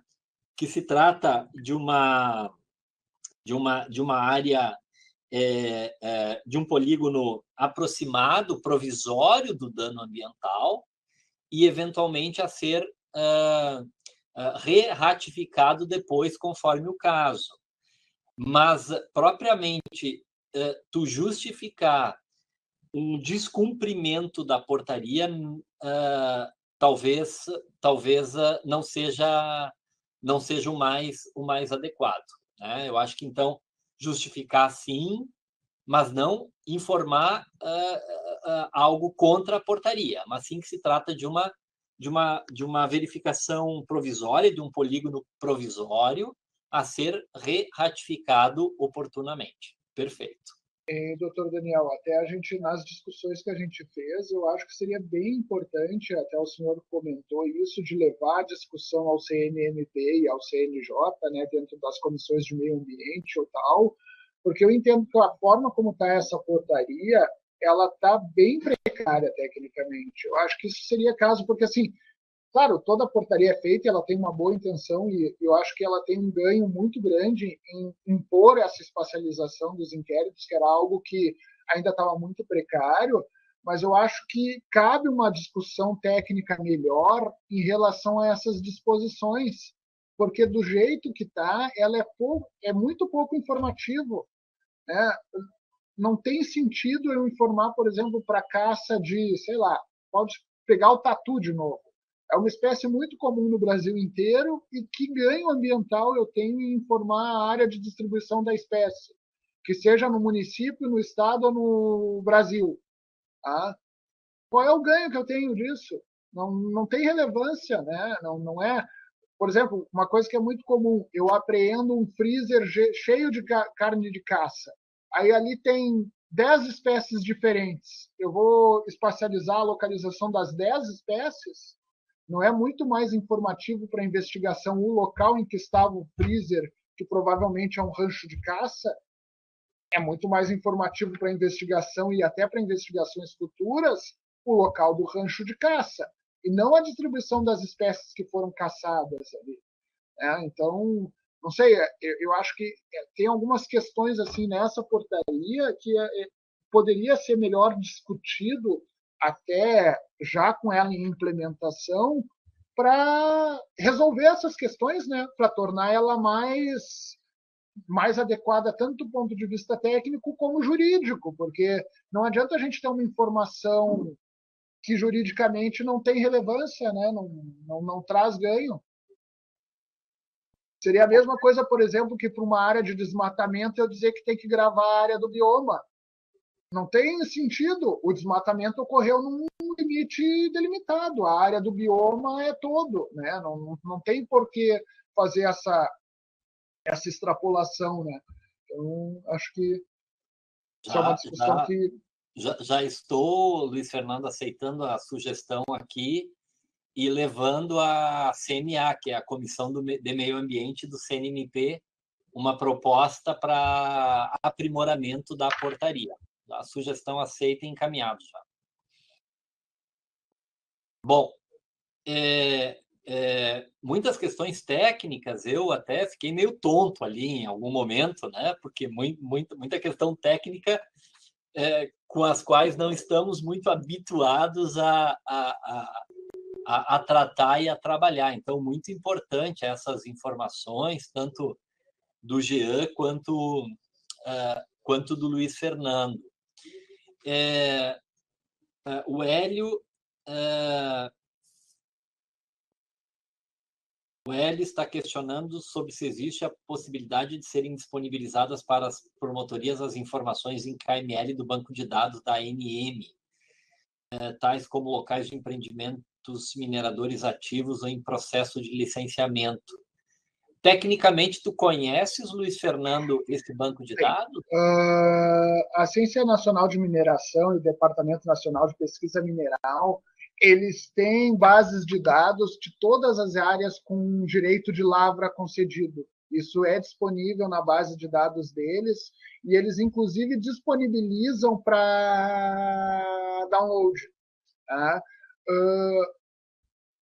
que se trata de uma área, de um polígono aproximado, provisório do dano ambiental e, eventualmente, a ser re-ratificado depois, conforme o caso. Mas, propriamente, tu justificar um descumprimento da portaria, talvez não seja o mais adequado, né? Eu acho que, então, justificar sim, mas não informar algo contra a portaria, mas sim que se trata de uma verificação provisória, de um polígono provisório a ser re-ratificado oportunamente. Perfeito. Doutor Daniel, até a gente, nas discussões que a gente fez, eu acho que seria bem importante, até o senhor comentou isso, de levar a discussão ao CNMP e ao CNJ, né, dentro das comissões de meio ambiente ou tal, porque eu entendo que a forma como está essa portaria, ela está bem precária tecnicamente. Eu acho que isso seria caso, porque assim, claro, toda portaria é feita, ela tem uma boa intenção e eu acho que ela tem um ganho muito grande em impor essa espacialização dos inquéritos, que era algo que ainda estava muito precário, mas eu acho que cabe uma discussão técnica melhor em relação a essas disposições, porque do jeito que está, ela é muito pouco informativo, né? Não tem sentido eu informar, por exemplo, para caça de, sei lá, pode pegar o tatu de novo. É uma espécie muito comum no Brasil inteiro e que ganho ambiental eu tenho em informar a área de distribuição da espécie, que seja no município, no estado ou no Brasil. Tá? Qual é o ganho que eu tenho disso? Não tem relevância, né? Não é. Por exemplo, uma coisa que é muito comum, eu apreendo um freezer cheio de carne de caça. Aí ali tem 10 espécies diferentes. Eu vou espacializar a localização das 10 espécies? Não é muito mais informativo para a investigação o local em que estava o freezer, que provavelmente é um rancho de caça? É muito mais informativo para a investigação e até para investigações futuras o local do rancho de caça, e não a distribuição das espécies que foram caçadas ali. Então, não sei, eu acho que tem algumas questões assim nessa portaria que poderia ser melhor discutido até já com ela em implementação para resolver essas questões, né? Para tornar ela mais adequada tanto do ponto de vista técnico como jurídico, porque não adianta a gente ter uma informação que juridicamente não tem relevância, né? Não traz ganho. Seria a mesma coisa, por exemplo, que para uma área de desmatamento eu dizer que tem que gravar a área do bioma. Não tem sentido. O desmatamento ocorreu num limite delimitado. A área do bioma é todo, né? Não tem por que fazer essa extrapolação, né? Então, acho que isso é uma discussão que... Já estou, Luiz Fernando, aceitando a sugestão aqui e levando a CMA, que é a Comissão de Meio Ambiente do CNMP, uma proposta para aprimoramento da portaria. A sugestão aceita e encaminhada já. Bom, muitas questões técnicas, eu até fiquei meio tonto ali em algum momento, né? Porque muita questão técnica com as quais não estamos muito habituados a tratar e a trabalhar. Então, muito importante essas informações, tanto do Jean quanto do Luiz Fernando. O Hélio está questionando sobre se existe a possibilidade de serem disponibilizadas para as promotorias as informações em KML do banco de dados da ANM, tais como locais de empreendimentos mineradores ativos ou em processo de licenciamento. Tecnicamente, tu conheces, Luiz Fernando, esse banco de dados? A Agência Nacional de Mineração e o Departamento Nacional de Pesquisa Mineral, eles têm bases de dados de todas as áreas com direito de lavra concedido. Isso é disponível na base de dados deles e eles, inclusive, disponibilizam para download. Tá?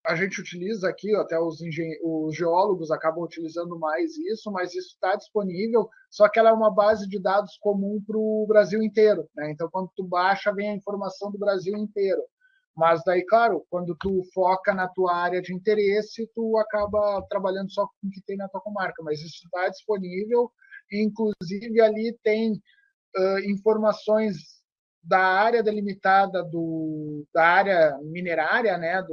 A gente utiliza aqui, até os geólogos acabam utilizando mais isso, mas isso está disponível, só que ela é uma base de dados comum para o Brasil inteiro, né? Então, quando tu baixa, vem a informação do Brasil inteiro. Mas daí, claro, quando tu foca na tua área de interesse, tu acaba trabalhando só com o que tem na tua comarca, mas isso está disponível, e inclusive ali tem informações da área delimitada da área minerária, né,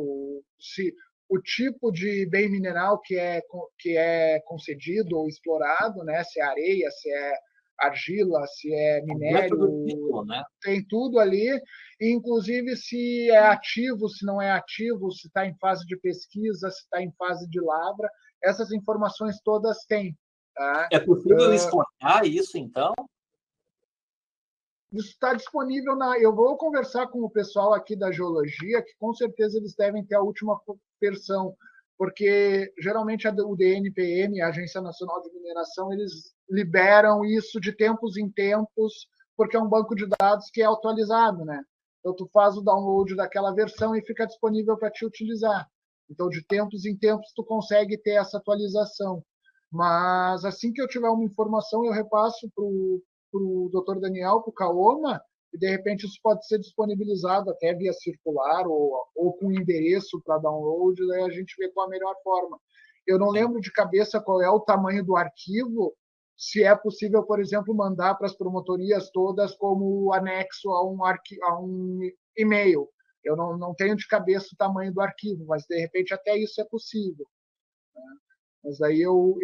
o tipo de bem mineral que é concedido ou explorado, né, se é areia, se é argila, se é minério, né? Tem tudo ali, inclusive se é ativo, se não é ativo, se está em fase de pesquisa, se está em fase de lavra, essas informações todas tem. Tá? É possível exportar isso, então? Isso está disponível Eu vou conversar com o pessoal aqui da geologia, que com certeza eles devem ter a última versão, porque geralmente o DNPM, a Agência Nacional de Mineração, eles liberam isso de tempos em tempos, porque é um banco de dados que é atualizado, né? Então tu faz o download daquela versão e fica disponível para te utilizar. Então de tempos em tempos tu consegue ter essa atualização. Mas assim que eu tiver uma informação, eu repasso para o Dr. Daniel, para o Kaoma, e de repente isso pode ser disponibilizado até via circular ou com endereço para download, daí a gente vê qual a melhor forma. Eu não lembro de cabeça qual é o tamanho do arquivo, se é possível, por exemplo, mandar para as promotorias todas como anexo a um e-mail. Eu não tenho de cabeça o tamanho do arquivo, mas de repente até isso é possível. Né? Mas aí eu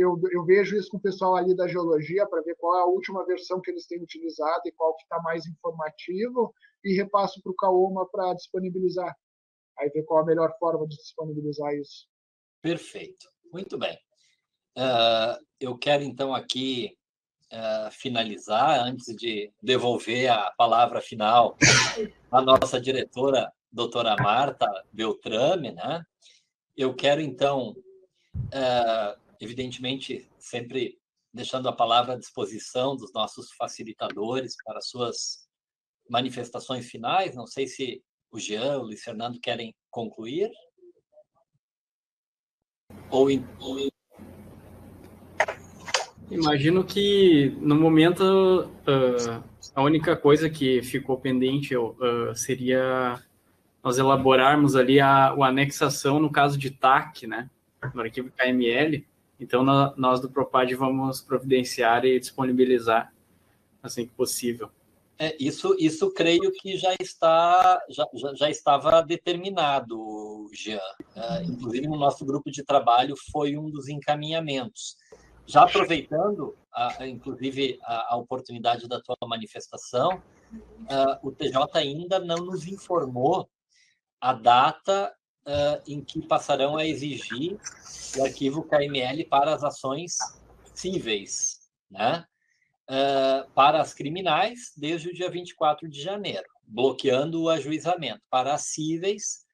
vejo isso com o pessoal ali da geologia para ver qual é a última versão que eles têm utilizado e qual que está mais informativo e repasso para o Kaoma para disponibilizar. Aí ver qual a melhor forma de disponibilizar isso. Perfeito. Muito bem. Eu quero, então, aqui finalizar, antes de devolver a palavra final à nossa diretora, doutora Marta Beltrame, né? Eu quero, então, evidentemente, sempre deixando a palavra à disposição dos nossos facilitadores para suas manifestações finais. Não sei se o Jean, o Luiz Fernando querem concluir. Imagino que, no momento, a única coisa que ficou pendente seria nós elaborarmos ali a anexação no caso de TAC, né, no arquivo KML. Então, nós do Propad vamos providenciar e disponibilizar assim que possível. Isso creio que já estava determinado, Jean. Inclusive, no nosso grupo de trabalho foi um dos encaminhamentos. Já aproveitando, inclusive, a oportunidade da tua manifestação, o TJ ainda não nos informou a data em que passarão a exigir o arquivo KML para as ações cíveis, né? Para as criminais, desde o dia 24 de janeiro, bloqueando o ajuizamento. Para as cíveis,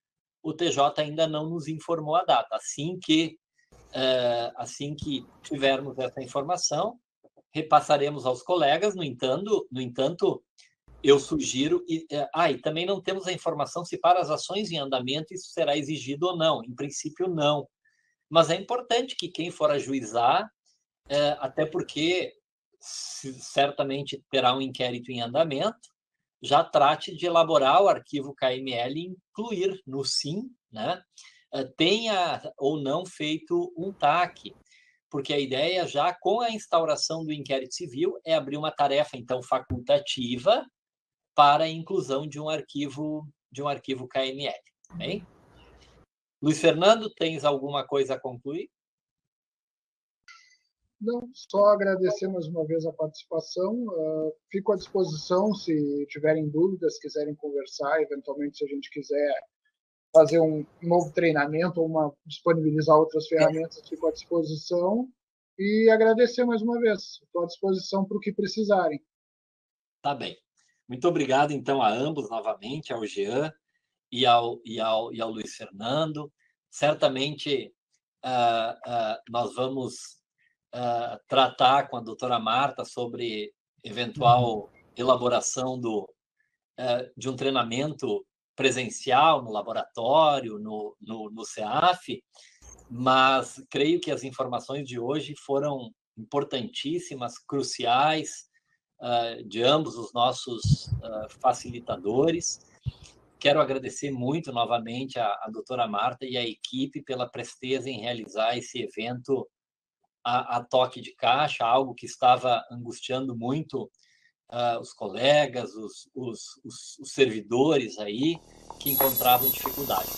o TJ ainda não nos informou a data. Assim que tivermos essa informação, repassaremos aos colegas. No entanto, eu sugiro... E também não temos a informação se para as ações em andamento isso será exigido ou não. Em princípio, não. Mas é importante que quem for ajuizar, até porque certamente terá um inquérito em andamento, já trate de elaborar o arquivo KML e incluir no SIM, né? Tenha ou não feito um TAC, porque a ideia já com a instauração do inquérito civil é abrir uma tarefa, então, facultativa para a inclusão de um arquivo KML. Bem? Luiz Fernando, tens alguma coisa a concluir? Não, só agradecer mais uma vez a participação. Fico à disposição se tiverem dúvidas, quiserem conversar, eventualmente se a gente quiser fazer um novo treinamento ou disponibilizar outras ferramentas, fico à disposição. E agradecer mais uma vez. Estou à disposição para o que precisarem. Tá bem. Muito obrigado, então, a ambos novamente, ao Jean e ao Luiz Fernando. Certamente nós vamos tratar com a doutora Marta sobre eventual elaboração de um treinamento presencial no laboratório, no CEAF, mas creio que as informações de hoje foram importantíssimas, cruciais, de ambos os nossos facilitadores. Quero agradecer muito novamente a doutora Marta e a equipe pela presteza em realizar esse evento a toque de caixa, algo que estava angustiando muito os colegas, os servidores aí, que encontravam dificuldade.